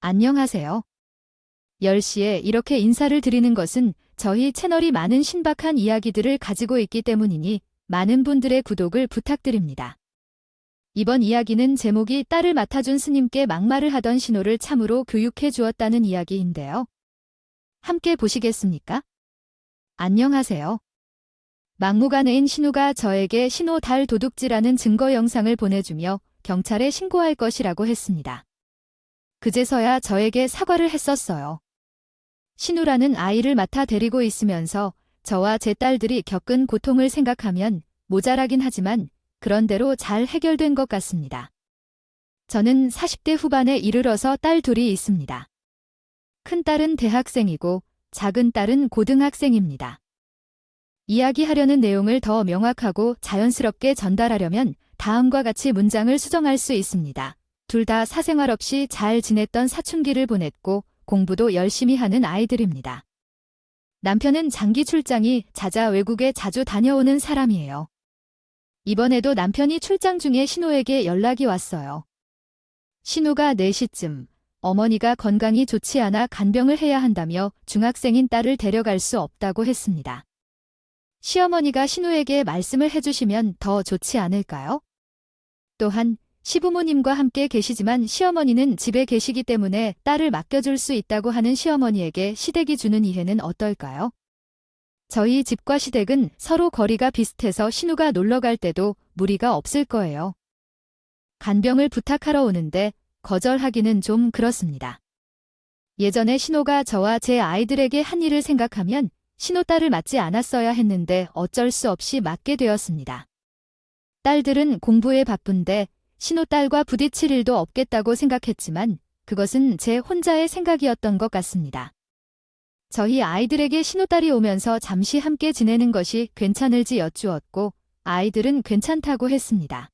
안녕하세요. 10시에 이렇게 인사를 드리는 것은 저희 채널이 많은 신박한 이야기들을 가지고 있기 때문이니 많은 분들의 구독을 부탁드립니다. 이번 이야기는 제목이 딸을 맡아준 스님께 막말을 하던 신호를 참으로 교육해 주었다는 이야기인데요. 함께 보시겠습니까? 안녕하세요. 막무가내인 신우가 저에게 신호 달 도둑질하는 증거 영상을 보내주며 경찰에 신고할 것이라고 했습니다. 그제서야 저에게 사과를 했었어요. 신우라는 아이를 맡아 데리고 있으면서 저와 제 딸들이 겪은 고통을 생각하면 모자라긴 하지만 그런대로 잘 해결된 것 같습니다. 저는 40대 후반에 이르러서 딸 둘이 있습니다. 큰 딸은 대학생이고 작은 딸은 고등학생입니다. 이야기하려는 내용을 더 명확하고 자연스럽게 전달하려면 다음과 같이 문장을 수정할 수 있습니다. 둘 다 사생활 없이 잘 지냈던 사춘기를 보냈고 공부도 열심히 하는 아이들입니다. 남편은 장기 출장이 잦아 외국에 자주 다녀오는 사람이에요. 이번에도 남편이 출장 중에 신우에게 연락이 왔어요. 신우가 4시쯤 어머니가 건강이 좋지 않아 간병을 해야 한다며 중학생인 딸을 데려갈 수 없다고 했습니다. 시어머니가 신우에게 말씀을 해주시면 더 좋지 않을까요? 또한 시부모님과 함께 계시지만 시어머니는 집에 계시기 때문에 딸을 맡겨줄 수 있다고 하는 시어머니에게 시댁이 주는 이해는 어떨까요? 저희 집과 시댁은 서로 거리가 비슷해서 신우가 놀러 갈 때도 무리가 없을 거예요. 간병을 부탁하러 오는데 거절하기는 좀 그렇습니다. 예전에 신우가 저와 제 아이들에게 한 일을 생각하면 신우 딸을 맡지 않았어야 했는데 어쩔 수 없이 맡게 되었습니다. 딸들은 공부에 바쁜데 신우 딸과 부딪힐 일도 없겠다고 생각했지만 그것은 제 혼자의 생각이었던 것 같습니다. 저희 아이들에게 신우 딸이 오면서 잠시 함께 지내는 것이 괜찮을지 여쭈었고 아이들은 괜찮다고 했습니다.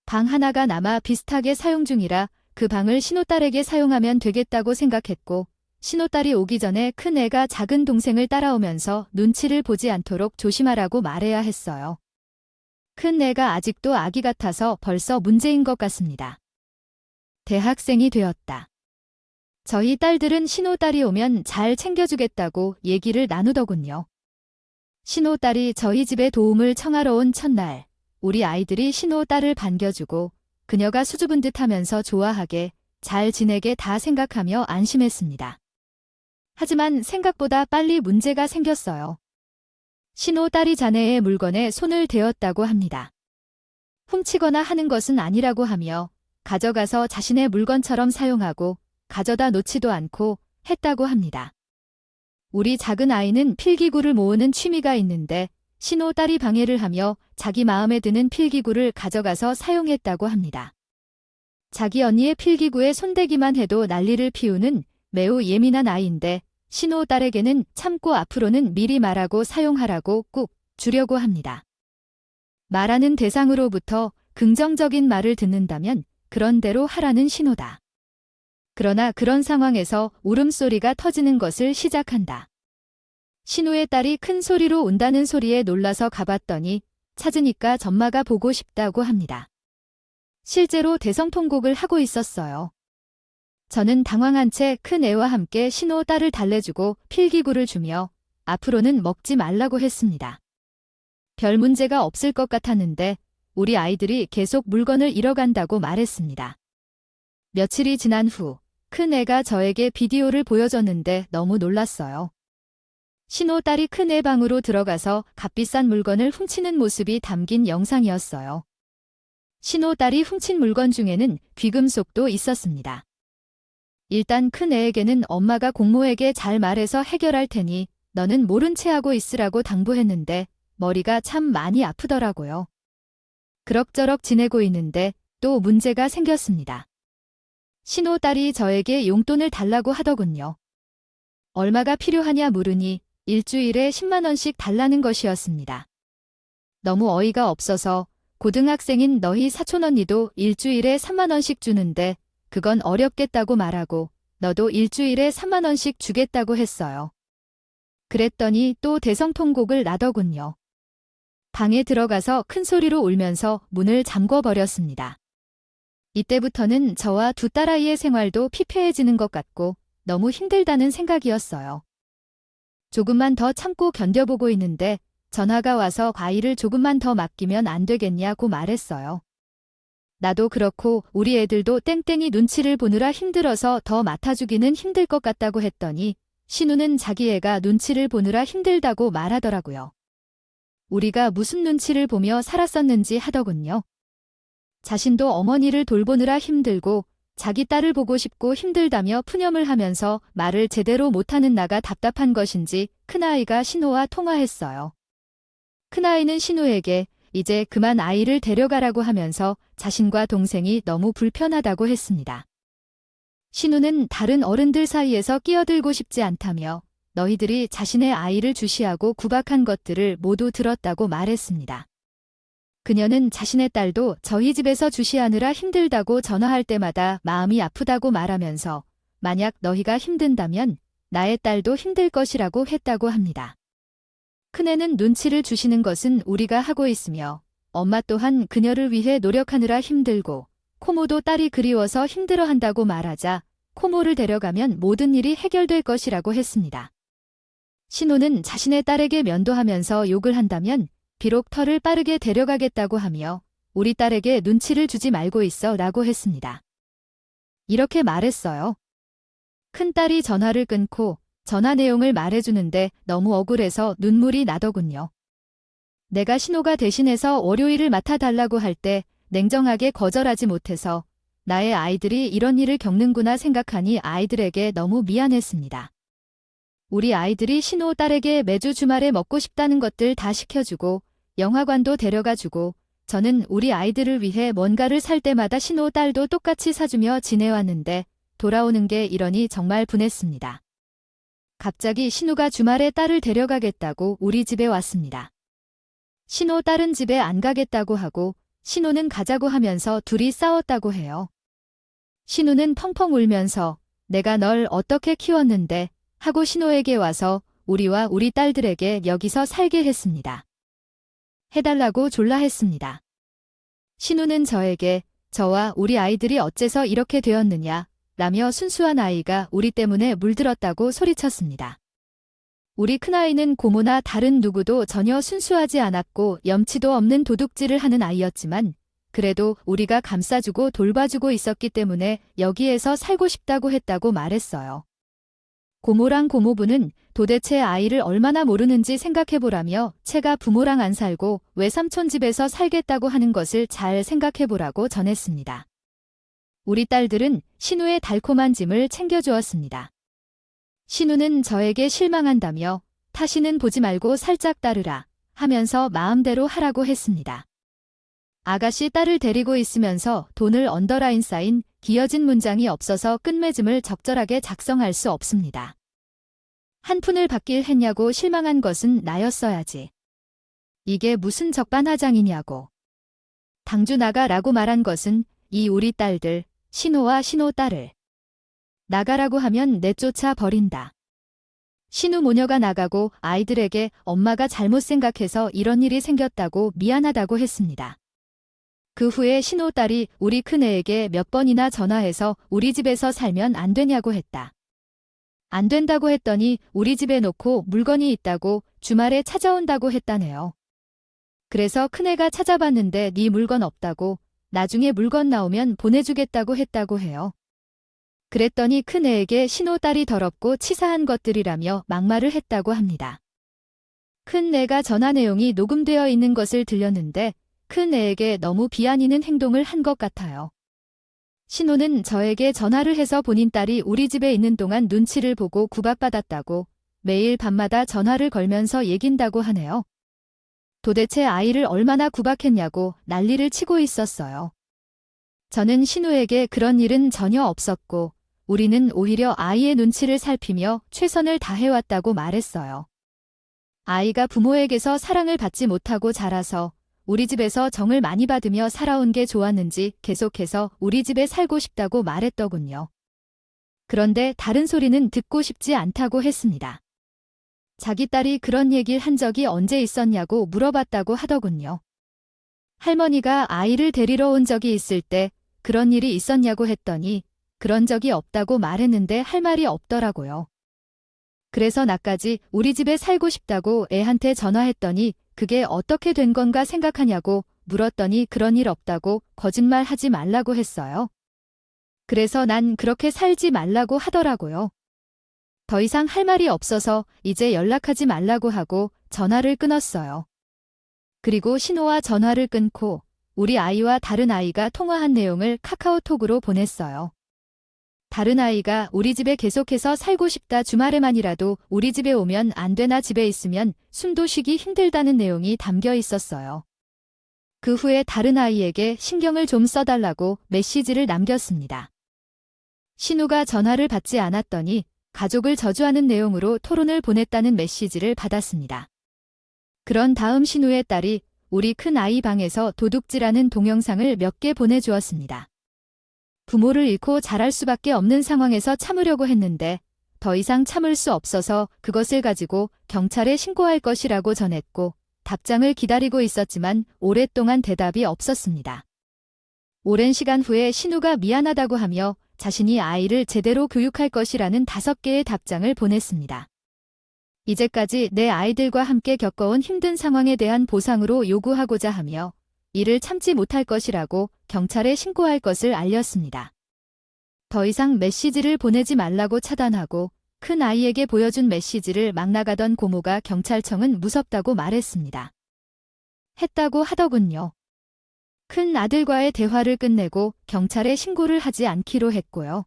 방 하나가 남아 비슷하게 사용 중이라 그 방을 신우 딸에게 사용하면 되겠다고 생각했고 신우 딸이 오기 전에 큰 애가 작은 동생을 따라오면서 눈치를 보지 않도록 조심하라고 말해야 했어요. 큰 애가 아직도 아기 같아서 벌써 문제인 것 같습니다. 대학생이 되었다. 저희 딸들은 신우 딸이 오면 잘 챙겨주겠다고 얘기를 나누더군요. 신우 딸이 저희 집에 도움을 청하러 온 첫날, 우리 아이들이 신우 딸을 반겨주고 그녀가 수줍은 듯 하면서 좋아하게 잘 지내게 다 생각하며 안심했습니다. 하지만 생각보다 빨리 문제가 생겼어요. 신우 딸이 자네의 물건에 손을 대었다고 합니다. 훔치거나 하는 것은 아니라고 하며 가져가서 자신의 물건처럼 사용하고 가져다 놓지도 않고 했다고 합니다. 우리 작은 아이는 필기구를 모으는 취미가 있는데 신우 딸이 방해를 하며 자기 마음에 드는 필기구를 가져가서 사용했다고 합니다. 자기 언니의 필기구에 손대기만 해도 난리를 피우는 매우 예민한 아이인데 신우 딸에게는 참고 앞으로는 미리 말하고 사용하라고 꾹 주려고 합니다. 말하는 대상으로부터 긍정적인 말을 듣는다면 그런 대로 하라는 신호다. 그러나 그런 상황에서 울음소리가 터지는 것을 시작한다. 신우의 딸이 큰 소리로 온다는 소리에 놀라서 가봤더니 찾으니까 전마가 보고 싶다고 합니다. 실제로 대성통곡을 하고 있었어요. 저는 당황한 채 큰 애와 함께 신우 딸을 달래주고 필기구를 주며 앞으로는 먹지 말라고 했습니다. 별 문제가 없을 것 같았는데 우리 아이들이 계속 물건을 잃어간다고 말했습니다. 며칠이 지난 후 큰 애가 저에게 비디오를 보여줬는데 너무 놀랐어요. 신우 딸이 큰 애 방으로 들어가서 값비싼 물건을 훔치는 모습이 담긴 영상이었어요. 신우 딸이 훔친 물건 중에는 귀금속도 있었습니다. 일단 큰 애에게는 엄마가 공모에게 잘 말해서 해결할 테니 너는 모른 채 하고 있으라고 당부했는데 머리가 참 많이 아프더라고요. 그럭저럭 지내고 있는데 또 문제가 생겼습니다. 신우 딸이 저에게 용돈을 달라고 하더군요. 얼마가 필요하냐 물으니 일주일에 10만 원씩 달라는 것이었습니다. 너무 어이가 없어서 고등학생인 너희 사촌 언니도 일주일에 3만 원씩 주는데 그건 어렵겠다고 말하고 너도 일주일에 3만 원씩 주겠다고 했어요. 그랬더니 또 대성통곡을 나더군요. 방에 들어가서 큰 소리로 울면서 문을 잠궈버렸습니다. 이때부터는 저와 두 딸아이의 생활도 피폐해지는 것 같고 너무 힘들다는 생각이었어요. 조금만 더 참고 견뎌보고 있는데 전화가 와서 아이를 조금만 더 맡기면 안 되겠냐고 말했어요. 나도 그렇고 우리 애들도 땡땡이 눈치를 보느라 힘들어서 더 맡아주기는 힘들 것 같다고 했더니 신우는 자기 애가 눈치를 보느라 힘들다고 말하더라고요. 우리가 무슨 눈치를 보며 살았었는지 하더군요. 자신도 어머니를 돌보느라 힘들고 자기 딸을 보고 싶고 힘들다며 푸념을 하면서 말을 제대로 못하는 나가 답답한 것인지 큰아이가 신우와 통화했어요. 큰아이는 신우에게 이제 그만 아이를 데려가라고 하면서 자신과 동생이 너무 불편하다고 했습니다. 신우는 다른 어른들 사이에서 끼어들고 싶지 않다며 너희들이 자신의 아이를 주시하고 구박한 것들을 모두 들었다고 말했습니다. 그녀는 자신의 딸도 저희 집에서 주시하느라 힘들다고 전화할 때마다 마음이 아프다고 말하면서 만약 너희가 힘든다면 나의 딸도 힘들 것이라고 했다고 합니다. 큰애는 눈치를 주시는 것은 우리가 하고 있으며 엄마 또한 그녀를 위해 노력하느라 힘들고 코모도 딸이 그리워서 힘들어한다고 말하자 코모를 데려가면 모든 일이 해결될 것이라고 했습니다. 신우는 자신의 딸에게 면도하면서 욕을 한다면 비록 털을 빠르게 데려가겠다고 하며 우리 딸에게 눈치를 주지 말고 있어 라고 했습니다. 이렇게 말했어요. 큰딸이 전화를 끊고 전화 내용을 말해주는데 너무 억울해서 눈물이 나더군요. 내가 신우가 대신해서 월요일을 맡아달라고 할 때 냉정하게 거절하지 못해서 나의 아이들이 이런 일을 겪는구나 생각하니 아이들에게 너무 미안했습니다. 우리 아이들이 신우 딸에게 매주 주말에 먹고 싶다는 것들 다 시켜주고 영화관도 데려가주고 저는 우리 아이들을 위해 뭔가를 살 때마다 신우 딸도 똑같이 사주며 지내왔는데 돌아오는 게 이러니 정말 분했습니다. 갑자기 신우가 주말에 딸을 데려가겠다고 우리 집에 왔습니다. 신우 딸은 집에 안 가겠다고 하고 신우는 가자고 하면서 둘이 싸웠다고 해요. 신우는 펑펑 울면서 내가 널 어떻게 키웠는데 하고 신우에게 와서 우리와 우리 딸들에게 여기서 살게 했습니다. 해달라고 졸라 했습니다. 신우는 저에게 저와 우리 아이들이 어째서 이렇게 되었느냐 라며 순수한 아이가 우리 때문에 물들었다고 소리쳤습니다. 우리 큰아이는 고모나 다른 누구도 전혀 순수하지 않았고 염치도 없는 도둑질을 하는 아이였지만 그래도 우리가 감싸주고 돌봐주고 있었기 때문에 여기에서 살고 싶다고 했다고 말했어요. 고모랑 고모부는 도대체 아이를 얼마나 모르는지 생각해보라며 채가 부모랑 안 살고 외삼촌 집에서 살겠다고 하는 것을 잘 생각해보라고 전했습니다. 우리 딸들은 신우의 달콤한 짐을 챙겨주었습니다. 신우는 저에게 실망한다며 다시는 보지 말고 살짝 따르라 하면서 마음대로 하라고 했습니다. 아가씨 딸을 데리고 있으면서 돈을 언더라인 쌓인 기어진 문장이 없어서 끝맺음을 적절하게 작성할 수 없습니다. 한 푼을 받길 했냐고 실망한 것은 나였어야지. 이게 무슨 적반하장이냐고. 당주 나가라고 말한 것은 이 우리 딸들, 신우와 신우 딸을 나가라고 하면 내쫓아 버린다. 신우 모녀가 나가고 아이들에게 엄마가 잘못 생각해서 이런 일이 생겼다고 미안하다고 했습니다. 그 후에 신우 딸이 우리 큰애에게 몇 번이나 전화해서 우리 집에서 살면 안 되냐고 했다. 안 된다고 했더니 우리 집에 놓고 물건이 있다고 주말에 찾아온다고 했다네요. 그래서 큰애가 찾아봤는데 네 물건 없다고 나중에 물건 나오면 보내주겠다고 했다고 해요. 그랬더니 큰애에게 신우 딸이 더럽고 치사한 것들이라며 막말을 했다고 합니다. 큰애가 전화 내용이 녹음되어 있는 것을 들렸는데 큰애에게 너무 비아니는 행동을 한 것 같아요. 신우는 저에게 전화를 해서 본인 딸이 우리 집에 있는 동안 눈치를 보고 구박받았다고 매일 밤마다 전화를 걸면서 얘긴다고 하네요. 도대체 아이를 얼마나 구박했냐고 난리를 치고 있었어요. 저는 신우에게 그런 일은 전혀 없었고 우리는 오히려 아이의 눈치를 살피며 최선을 다해왔다고 말했어요. 아이가 부모에게서 사랑을 받지 못하고 자라서 우리 집에서 정을 많이 받으며 살아온 게 좋았는지 계속해서 우리 집에 살고 싶다고 말했더군요. 그런데 다른 소리는 듣고 싶지 않다고 했습니다. 자기 딸이 그런 얘기를 한 적이 언제 있었냐고 물어봤다고 하더군요. 할머니가 아이를 데리러 온 적이 있을 때 그런 일이 있었냐고 했더니 그런 적이 없다고 말했는데 할 말이 없더라고요. 그래서 나까지 우리 집에 살고 싶다고 애한테 전화했더니 그게 어떻게 된 건가 생각하냐고 물었더니 그런 일 없다고 거짓말하지 말라고 했어요. 그래서 난 그렇게 살지 말라고 하더라고요. 더 이상 할 말이 없어서 이제 연락하지 말라고 하고 전화를 끊었어요. 그리고 신호와 전화를 끊고 우리 아이와 다른 아이가 통화한 내용을 카카오톡으로 보냈어요. 다른 아이가 우리 집에 계속해서 살고 싶다 주말에만이라도 우리 집에 오면 안 되나 집에 있으면 숨도 쉬기 힘들다는 내용이 담겨 있었어요. 그 후에 다른 아이에게 신경을 좀 써달라고 메시지를 남겼습니다. 신우가 전화를 받지 않았더니 가족을 저주하는 내용으로 토론을 보냈다는 메시지를 받았습니다. 그런 다음 신우의 딸이 우리 큰 아이 방에서 도둑질하는 동영상을 몇 개 보내주었습니다. 부모를 잃고 자랄 수밖에 없는 상황에서 참으려고 했는데 더 이상 참을 수 없어서 그것을 가지고 경찰에 신고할 것이라고 전했고 답장을 기다리고 있었지만 오랫동안 대답이 없었습니다. 오랜 시간 후에 신우가 미안하다고 하며 자신이 아이를 제대로 교육할 것이라는 5개의 답장을 보냈습니다. 이제까지 내 아이들과 함께 겪어온 힘든 상황에 대한 보상으로 요구하고자 하며 이를 참지 못할 것이라고 경찰에 신고할 것을 알렸습니다. 더 이상 메시지를 보내지 말라고 차단하고 큰 아이에게 보여준 메시지를 막 나가던 고모가 경찰청은 무섭다고 말했습니다. 했다고 하더군요. 큰 아들과의 대화를 끝내고 경찰에 신고를 하지 않기로 했고요.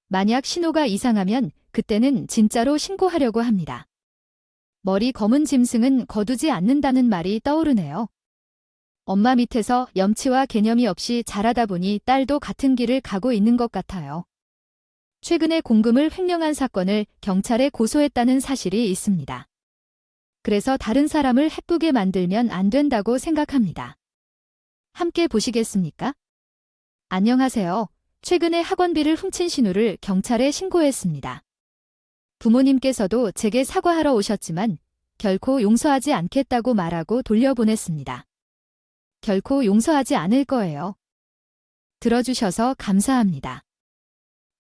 만약 신호가 이상하면 그때는 진짜로 신고하려고 합니다. 머리 검은 짐승은 거두지 않는다는 말이 떠오르네요. 엄마 밑에서 염치와 개념이 없이 자라다 보니 딸도 같은 길을 가고 있는 것 같아요. 최근에 공금을 횡령한 사건을 경찰에 고소했다는 사실이 있습니다. 그래서 다른 사람을 해쁘게 만들면 안 된다고 생각합니다. 함께 보시겠습니까? 안녕하세요. 최근에 학원비를 훔친 신우를 경찰에 신고했습니다. 부모님께서도 제게 사과하러 오셨지만 결코 용서하지 않겠다고 말하고 돌려보냈습니다. 결코 용서하지 않을 거예요. 들어주셔서 감사합니다.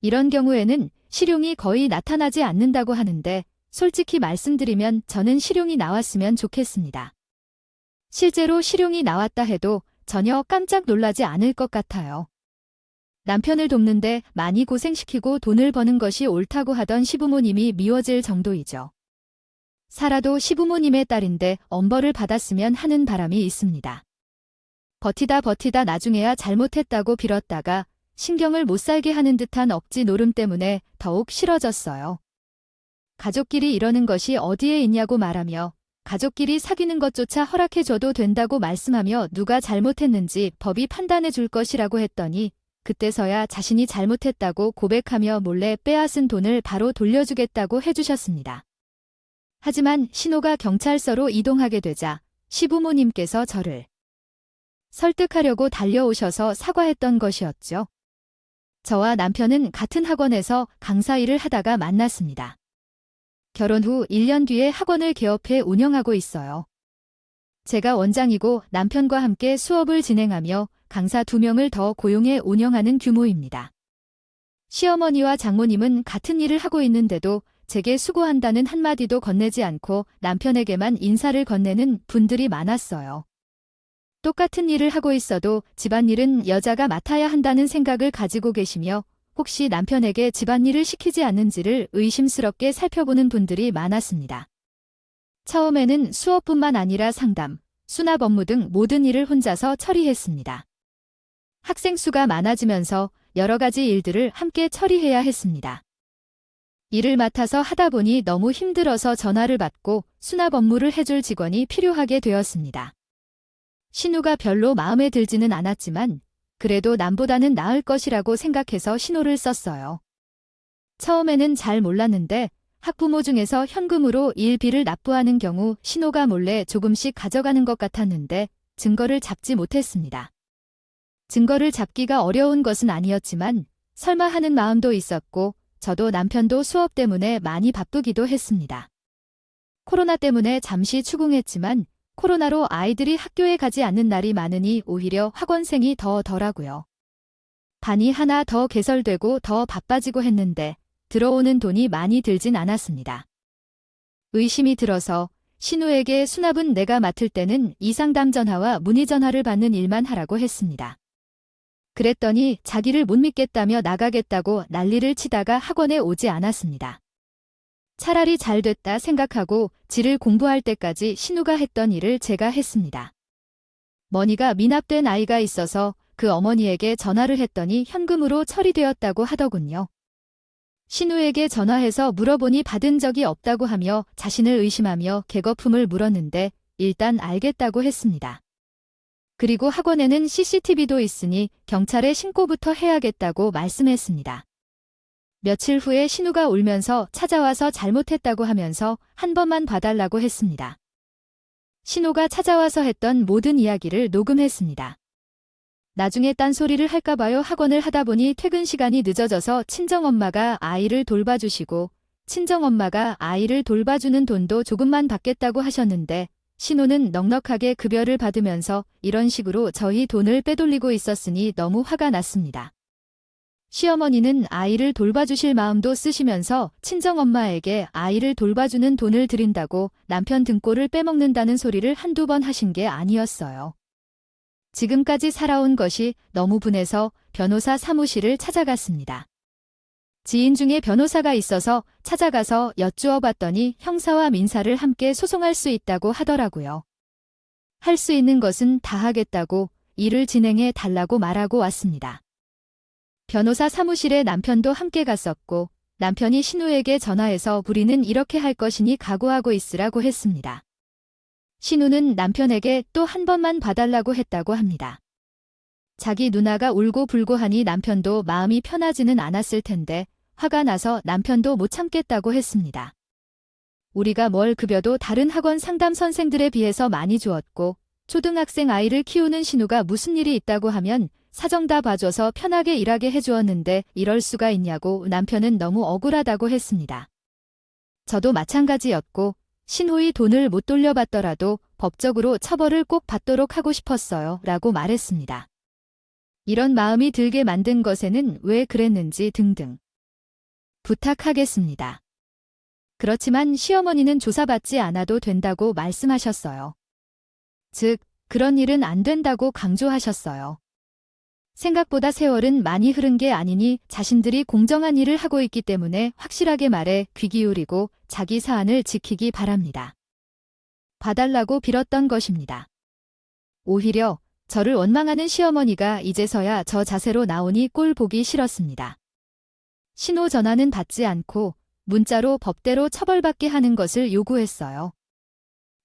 이런 경우에는 실형이 거의 나타나지 않는다고 하는데 솔직히 말씀드리면 저는 실형이 나왔으면 좋겠습니다. 실제로 실형이 나왔다 해도 전혀 깜짝 놀라지 않을 것 같아요. 남편을 돕는데 많이 고생시키고 돈을 버는 것이 옳다고 하던 시부모님이 미워질 정도이죠. 살아도 시부모님의 딸인데 엄벌을 받았으면 하는 바람이 있습니다. 버티다 나중에야 잘못했다고 빌었다가 신경을 못 살게 하는 듯한 억지 노름 때문에 더욱 싫어졌어요. 가족끼리 이러는 것이 어디에 있냐고 말하며 가족끼리 사귀는 것조차 허락해줘도 된다고 말씀하며 누가 잘못했는지 법이 판단해 줄 것이라고 했더니 그때서야 자신이 잘못했다고 고백하며 몰래 빼앗은 돈을 바로 돌려주겠다고 해주셨습니다. 하지만 신호가 경찰서로 이동하게 되자 시부모님께서 저를 설득하려고 달려오셔서 사과했던 것이었죠. 저와 남편은 같은 학원에서 강사 일을 하다가 만났습니다. 결혼 후 1년 뒤에 학원을 개업해 운영하고 있어요. 제가 원장이고 남편과 함께 수업을 진행하며 강사 2명을 더 고용해 운영하는 규모입니다. 시어머니와 장모님은 같은 일을 하고 있는데도 제게 수고한다는 한마디도 건네지 않고 남편에게만 인사를 건네는 분들이 많았어요. 똑같은 일을 하고 있어도 집안일은 여자가 맡아야 한다는 생각을 가지고 계시며 혹시 남편에게 집안일을 시키지 않는지를 의심스럽게 살펴보는 분들이 많았습니다. 처음에는 수업뿐만 아니라 상담, 수납 업무 등 모든 일을 혼자서 처리했습니다. 학생 수가 많아지면서 여러 가지 일들을 함께 처리해야 했습니다. 일을 맡아서 하다 보니 너무 힘들어서 전화를 받고 수납 업무를 해줄 직원이 필요하게 되었습니다. 신우가 별로 마음에 들지는 않았지만 그래도 남보다는 나을 것이라고 생각해서 신호를 썼어요. 처음에는 잘 몰랐는데 학부모 중에서 현금으로 일비를 납부하는 경우 신호가 몰래 조금씩 가져가는 것 같았는데 증거를 잡지 못했습니다. 증거를 잡기가 어려운 것은 아니었지만 설마 하는 마음도 있었고 저도 남편도 수업 때문에 많이 바쁘기도 했습니다. 코로나 때문에 잠시 추궁했지만 코로나로 아이들이 학교에 가지 않는 날이 많으니 오히려 학원생이 더 덜하고요. 반이 하나 더 개설되고 더 바빠지고 했는데 들어오는 돈이 많이 들진 않았습니다. 의심이 들어서 신우에게 수납은 내가 맡을 때는 이상담 전화와 문의 전화를 받는 일만 하라고 했습니다. 그랬더니 자기를 못 믿겠다며 나가겠다고 난리를 치다가 학원에 오지 않았습니다. 차라리 잘 됐다 생각하고 지를 공부할 때까지 신우가 했던 일을 제가 했습니다. 머니가 미납된 아이가 있어서 그 어머니에게 전화를 했더니 현금으로 처리되었다고 하더군요. 신우에게 전화해서 물어보니 받은 적이 없다고 하며 자신을 의심하며 객거품을 물었는데 일단 알겠다고 했습니다. 그리고 학원에는 CCTV도 있으니 경찰에 신고부터 해야겠다고 말씀했습니다. 며칠 후에 신우가 울면서 찾아와서 잘못했다고 하면서 한 번만 봐달라고 했습니다. 신우가 찾아와서 했던 모든 이야기를 녹음했습니다. 나중에 딴소리를 할까봐요. 학원을 하다 보니 퇴근 시간이 늦어져서 친정엄마가 아이를 돌봐주시고 친정엄마가 아이를 돌봐주는 돈도 조금만 받겠다고 하셨는데 신우는 넉넉하게 급여를 받으면서 이런 식으로 저희 돈을 빼돌리고 있었으니 너무 화가 났습니다. 시어머니는 아이를 돌봐주실 마음도 쓰시면서 친정엄마에게 아이를 돌봐주는 돈을 드린다고 남편 등골을 빼먹는다는 소리를 한두 번 하신 게 아니었어요. 지금까지 살아온 것이 너무 분해서 변호사 사무실을 찾아갔습니다. 지인 중에 변호사가 있어서 찾아가서 여쭈어 봤더니 형사와 민사를 함께 소송할 수 있다고 하더라고요. 할 수 있는 것은 다 하겠다고 일을 진행해 달라고 말하고 왔습니다. 변호사 사무실에 남편도 함께 갔었고 남편이 신우에게 전화해서 우리는 이렇게 할 것이니 각오하고 있으라고 했습니다. 신우는 남편에게 또 한 번만 봐달라고 했다고 합니다. 자기 누나가 울고 불고 하니 남편도 마음이 편하지는 않았을 텐데 화가 나서 남편도 못 참겠다고 했습니다. 우리가 뭘 급여도 다른 학원 상담 선생들에 비해서 많이 주었고 초등학생 아이를 키우는 신우가 무슨 일이 있다고 하면 사정 다 봐줘서 편하게 일하게 해주었는데 이럴 수가 있냐고 남편은 너무 억울하다고 했습니다. 저도 마찬가지였고 신우의 돈을 못 돌려받더라도 법적으로 처벌을 꼭 받도록 하고 싶었어요 라고 말했습니다. 이런 마음이 들게 만든 것에는 왜 그랬는지 등등 부탁하겠습니다. 그렇지만 시어머니는 조사받지 않아도 된다고 말씀하셨어요. 즉, 그런 일은 안 된다고 강조하셨어요. 생각보다 세월은 많이 흐른 게 아니니 자신들이 공정한 일을 하고 있기 때문에 확실하게 말해 귀 기울이고 자기 사안을 지키기 바랍니다. 봐달라고 빌었던 것입니다. 오히려 저를 원망하는 시어머니가 이제서야 저 자세로 나오니 꼴 보기 싫었습니다. 신호 전화는 받지 않고 문자로 법대로 처벌받게 하는 것을 요구했어요.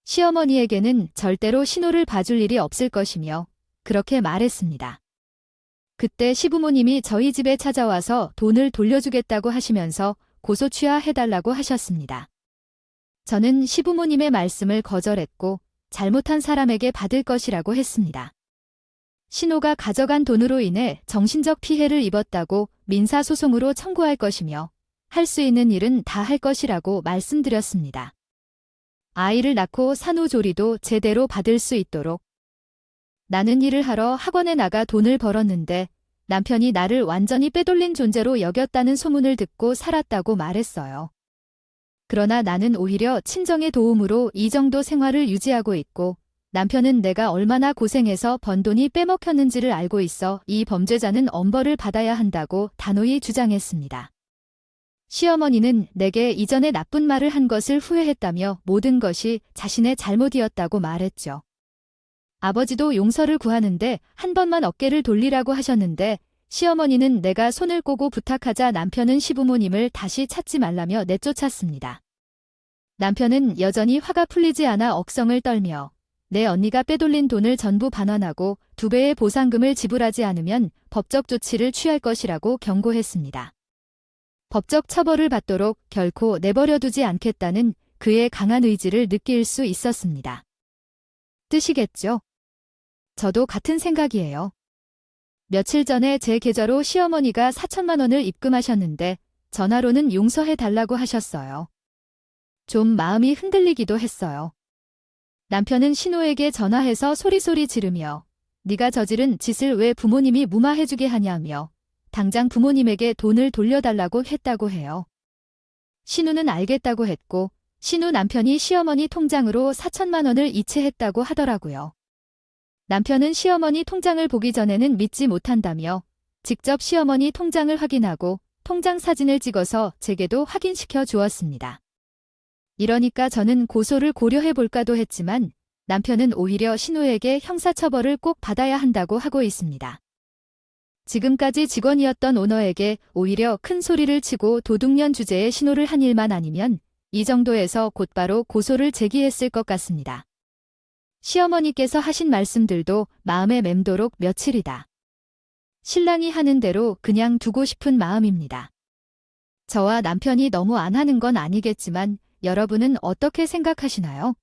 시어머니에게는 절대로 신호를 봐줄 일이 없을 것이며 그렇게 말했습니다. 그때 시부모님이 저희 집에 찾아와서 돈을 돌려주겠다고 하시면서 고소 취하해달라고 하셨습니다. 저는 시부모님의 말씀을 거절했고 잘못한 사람에게 받을 것이라고 했습니다. 신호가 가져간 돈으로 인해 정신적 피해를 입었다고 민사소송으로 청구할 것이며 할 수 있는 일은 다 할 것이라고 말씀드렸습니다. 아이를 낳고 산후조리도 제대로 받을 수 있도록 나는 일을 하러 학원에 나가 돈을 벌었는데 남편이 나를 완전히 빼돌린 존재로 여겼다는 소문을 듣고 살았다고 말했어요. 그러나 나는 오히려 친정의 도움으로 이 정도 생활을 유지하고 있고 남편은 내가 얼마나 고생해서 번 돈이 빼먹혔는지를 알고 있어 이 범죄자는 엄벌을 받아야 한다고 단호히 주장했습니다. 시어머니는 내게 이전에 나쁜 말을 한 것을 후회했다며 모든 것이 자신의 잘못이었다고 말했죠. 아버지도 용서를 구하는데 한 번만 어깨를 돌리라고 하셨는데 시어머니는 내가 손을 꼬고 부탁하자 남편은 시부모님을 다시 찾지 말라며 내쫓았습니다. 남편은 여전히 화가 풀리지 않아 억성을 떨며 내 언니가 빼돌린 돈을 전부 반환하고 2배의 보상금을 지불하지 않으면 법적 조치를 취할 것이라고 경고했습니다. 법적 처벌을 받도록 결코 내버려두지 않겠다는 그의 강한 의지를 느낄 수 있었습니다. 뜻이겠죠? 저도 같은 생각이에요. 며칠 전에 제 계좌로 시어머니가 4천만 원을 입금하셨는데 전화로는 용서해달라고 하셨어요. 좀 마음이 흔들리기도 했어요. 남편은 신우에게 전화해서 소리소리 지르며 네가 저지른 짓을 왜 부모님이 무마해주게 하냐며 당장 부모님에게 돈을 돌려달라고 했다고 해요. 신우는 알겠다고 했고 신우 남편이 시어머니 통장으로 4천만 원을 이체했다고 하더라고요. 남편은 시어머니 통장을 보기 전에는 믿지 못한다며 직접 시어머니 통장을 확인하고 통장 사진을 찍어서 제게도 확인시켜 주었습니다. 이러니까 저는 고소를 고려해 볼까도 했지만 남편은 오히려 신우에게 형사처벌을 꼭 받아야 한다고 하고 있습니다. 지금까지 직원이었던 오너에게 오히려 큰 소리를 치고 도둑년 주제에 신호를 한 일만 아니면 이 정도에서 곧바로 고소를 제기했을 것 같습니다. 시어머니께서 하신 말씀들도 마음에 맴도록 며칠이다. 신랑이 하는 대로 그냥 두고 싶은 마음입니다. 저와 남편이 너무 안 하는 건 아니겠지만 여러분은 어떻게 생각하시나요?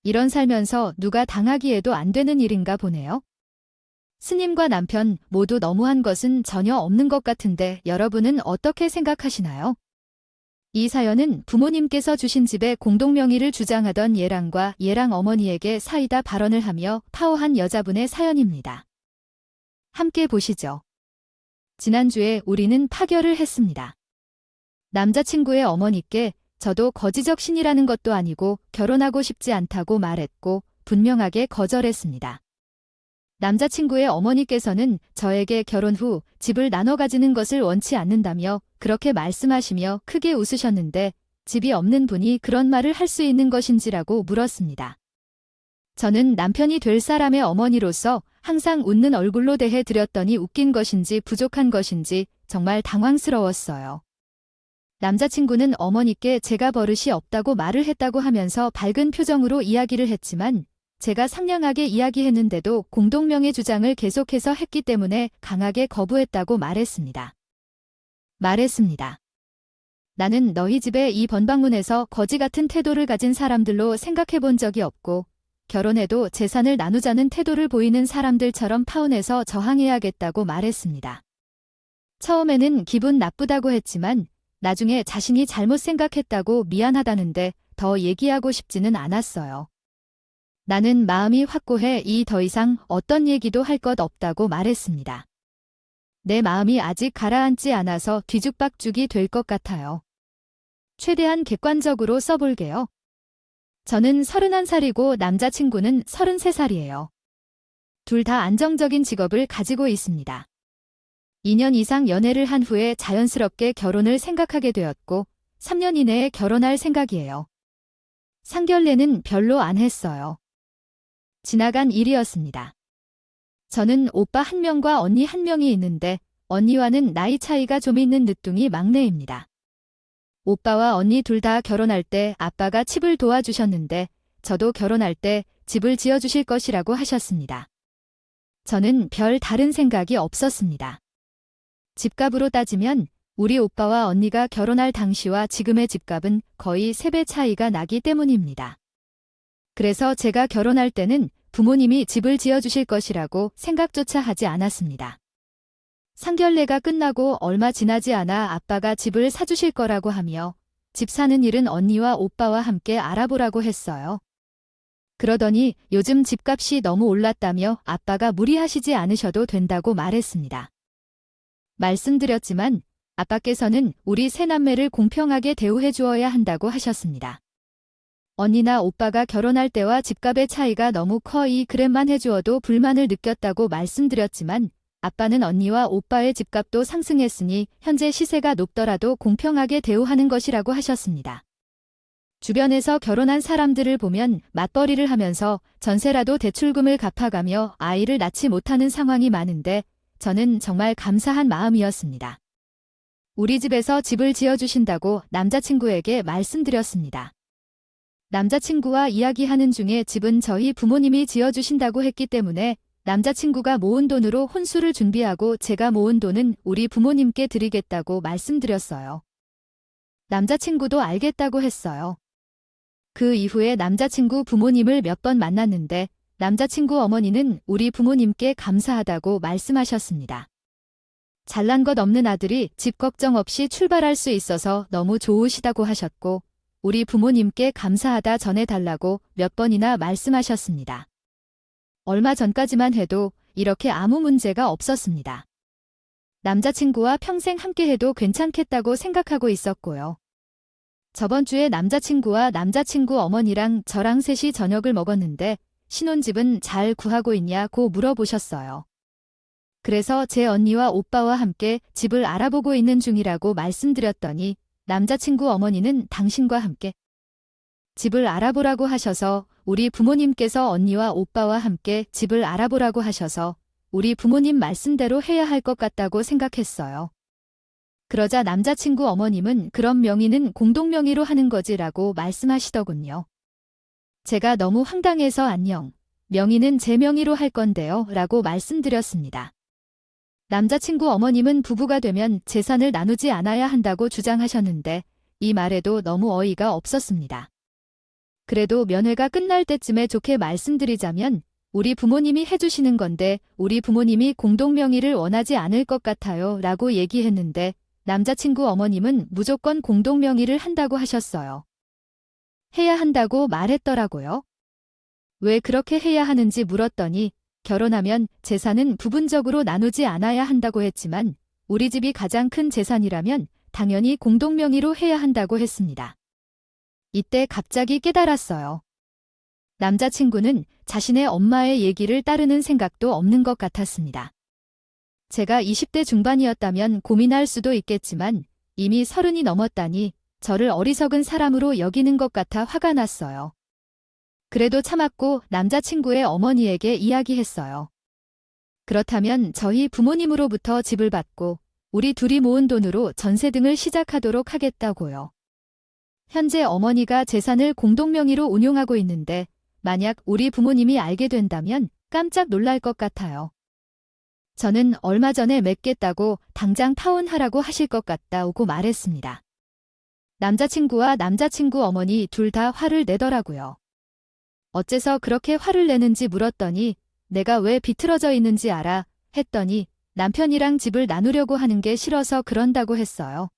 이런 살면서 누가 당하기에도 안 되는 일인가 보네요. 스님과 남편 모두 너무한 것은 전혀 없는 것 같은데 여러분은 어떻게 생각하시나요? 이 사연은 부모님께서 주신 집의 공동명의를 주장하던 예랑과 예랑 어머니에게 사이다 발언을 하며 파호한 여자분의 사연입니다. 함께 보시죠. 지난주에 우리는 타결을 했습니다. 남자친구의 어머니께 저도 거지적신이라는 것도 아니고 결혼하고 싶지 않다고 말했고 분명하게 거절했습니다. 남자친구의 어머니께서는 저에게 결혼 후 집을 나눠 가지는 것을 원치 않는다며 그렇게 말씀하시며 크게 웃으셨는데 집이 없는 분이 그런 말을 할 수 있는 것인지라고 물었습니다. 저는 남편이 될 사람의 어머니로서 항상 웃는 얼굴로 대해 드렸더니 웃긴 것인지 부족한 것인지 정말 당황스러웠어요. 남자친구는 어머니께 제가 버릇이 없다고 말을 했다고 하면서 밝은 표정으로 이야기를 했지만 제가 상냥하게 이야기했는데도 공동명예 주장을 계속해서 했기 때문에 강하게 거부했다고 말했습니다. 나는 너희 집에 이 번방문에서 거지 같은 태도를 가진 사람들로 생각해 본 적이 없고 결혼해도 재산을 나누자는 태도를 보이는 사람들처럼 파혼해서 저항해야겠다고 말했습니다. 처음에는 기분 나쁘다고 했지만 나중에 자신이 잘못 생각했다고 미안하다는데 더 얘기하고 싶지는 않았어요. 나는 마음이 확고해 더 이상 어떤 얘기도 할 것 없다고 말했습니다. 내 마음이 아직 가라앉지 않아서 뒤죽박죽이 될 것 같아요. 최대한 객관적으로 써볼게요. 저는 31살이고 남자친구는 33살이에요. 둘 다 안정적인 직업을 가지고 있습니다. 2년 이상 연애를 한 후에 자연스럽게 결혼을 생각하게 되었고 3년 이내에 결혼할 생각이에요. 상견례는 별로 안 했어요. 지나간 일이었습니다. 저는 오빠 1명과 언니 1명이 있는데 언니와는 나이 차이가 좀 있는 늦둥이 막내입니다. 오빠와 언니 둘 다 결혼할 때 아빠가 집을 도와주셨는데 저도 결혼할 때 집을 지어주실 것이라고 하셨습니다. 저는 별 다른 생각이 없었습니다. 집값으로 따지면 우리 오빠와 언니가 결혼할 당시와 지금의 집값은 거의 3배 차이가 나기 때문입니다. 그래서 제가 결혼할 때는 부모님이 집을 지어주실 것이라고 생각조차 하지 않았습니다. 상견례가 끝나고 얼마 지나지 않아 아빠가 집을 사주실 거라고 하며 집 사는 일은 언니와 오빠와 함께 알아보라고 했어요. 그러더니 요즘 집값이 너무 올랐다며 아빠가 무리하시지 않으셔도 된다고 말했습니다. 말씀드렸지만 아빠께서는 우리 세 남매를 공평하게 대우해 주어야 한다고 하셨습니다. 언니나 오빠가 결혼할 때와 집값의 차이가 너무 커 이 그랩만 해주어도 불만을 느꼈다고 말씀드렸지만 아빠는 언니와 오빠의 집값도 상승했으니 현재 시세가 높더라도 공평하게 대우하는 것이라고 하셨습니다. 주변에서 결혼한 사람들을 보면 맞벌이를 하면서 전세라도 대출금을 갚아가며 아이를 낳지 못하는 상황이 많은데 저는 정말 감사한 마음이었습니다. 우리 집에서 집을 지어주신다고 남자친구에게 말씀드렸습니다. 남자친구와 이야기하는 중에 집은 저희 부모님이 지어주신다고 했기 때문에 남자친구가 모은 돈으로 혼수를 준비하고 제가 모은 돈은 우리 부모님께 드리겠다고 말씀드렸어요. 남자친구도 알겠다고 했어요. 그 이후에 남자친구 부모님을 몇 번 만났는데 남자친구 어머니는 우리 부모님께 감사하다고 말씀하셨습니다. 잘난 것 없는 아들이 집 걱정 없이 출발할 수 있어서 너무 좋으시다고 하셨고 우리 부모님께 감사하다 전해달라고 몇 번이나 말씀하셨습니다. 얼마 전까지만 해도 이렇게 아무 문제가 없었습니다. 남자친구와 평생 함께해도 괜찮겠다고 생각하고 있었고요. 저번 주에 남자친구와 남자친구 어머니랑 저랑 셋이 저녁을 먹었는데 신혼집은 잘 구하고 있냐고 물어보셨어요. 그래서 제 언니와 오빠와 함께 집을 알아보고 있는 중이라고 말씀드렸더니 남자친구 어머니는 당신과 함께 집을 알아보라고 하셔서 우리 부모님께서 언니와 오빠와 함께 집을 알아보라고 하셔서 우리 부모님 말씀대로 해야 할 것 같다고 생각했어요. 그러자 남자친구 어머님은 그럼 명의는 공동명의로 하는 거지라고 말씀하시더군요. 제가 너무 황당해서 안녕. 명의는 제 명의로 할 건데요 라고 말씀드렸습니다. 남자친구 어머님은 부부가 되면 재산을 나누지 않아야 한다고 주장하셨는데 이 말에도 너무 어이가 없었습니다. 그래도 면회가 끝날 때쯤에 좋게 말씀드리자면 우리 부모님이 해주시는 건데 우리 부모님이 공동명의를 원하지 않을 것 같아요 라고 얘기했는데 남자친구 어머님은 무조건 공동명의를 한다고 하셨어요. 해야 한다고 말했더라고요. 왜 그렇게 해야 하는지 물었더니 결혼하면 재산은 부분적으로 나누지 않아야 한다고 했지만 우리 집이 가장 큰 재산이라면 당연히 공동명의로 해야 한다고 했습니다. 이때 갑자기 깨달았어요. 남자친구는 자신의 엄마의 얘기를 따르는 생각도 없는 것 같았습니다. 제가 20대 중반이었다면 고민할 수도 있겠지만 이미 30이 넘었다니 저를 어리석은 사람으로 여기는 것 같아 화가 났어요. 그래도 참았고 남자친구의 어머니에게 이야기했어요. 그렇다면 저희 부모님으로부터 집을 받고 우리 둘이 모은 돈으로 전세 등을 시작하도록 하겠다고요. 현재 어머니가 재산을 공동명의로 운용하고 있는데 만약 우리 부모님이 알게 된다면 깜짝 놀랄 것 같아요. 저는 얼마 전에 맺겠다고 당장 파혼하라고 하실 것 같다고 말했습니다. 남자친구와 남자친구 어머니 둘 다 화를 내더라고요. 어째서 그렇게 화를 내는지 물었더니 내가 왜 비틀어져 있는지 알아 했더니 남편이랑 집을 나누려고 하는 게 싫어서 그런다고 했어요.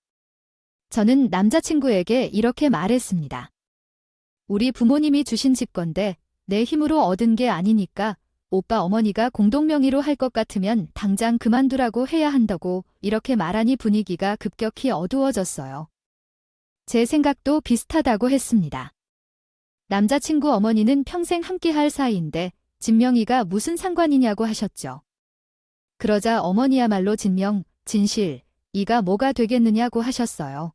저는 남자친구에게 이렇게 말했습니다. 우리 부모님이 주신 집 건데 내 힘으로 얻은 게 아니니까 오빠 어머니가 공동명의로 할 것 같으면 당장 그만두라고 해야 한다고 이렇게 말하니 분위기가 급격히 어두워졌어요. 제 생각도 비슷하다고 했습니다. 남자친구 어머니는 평생 함께할 사이인데 진명의가 무슨 상관이냐고 하셨죠. 그러자 어머니야말로 진명, 진실, 이가 뭐가 되겠느냐고 하셨어요.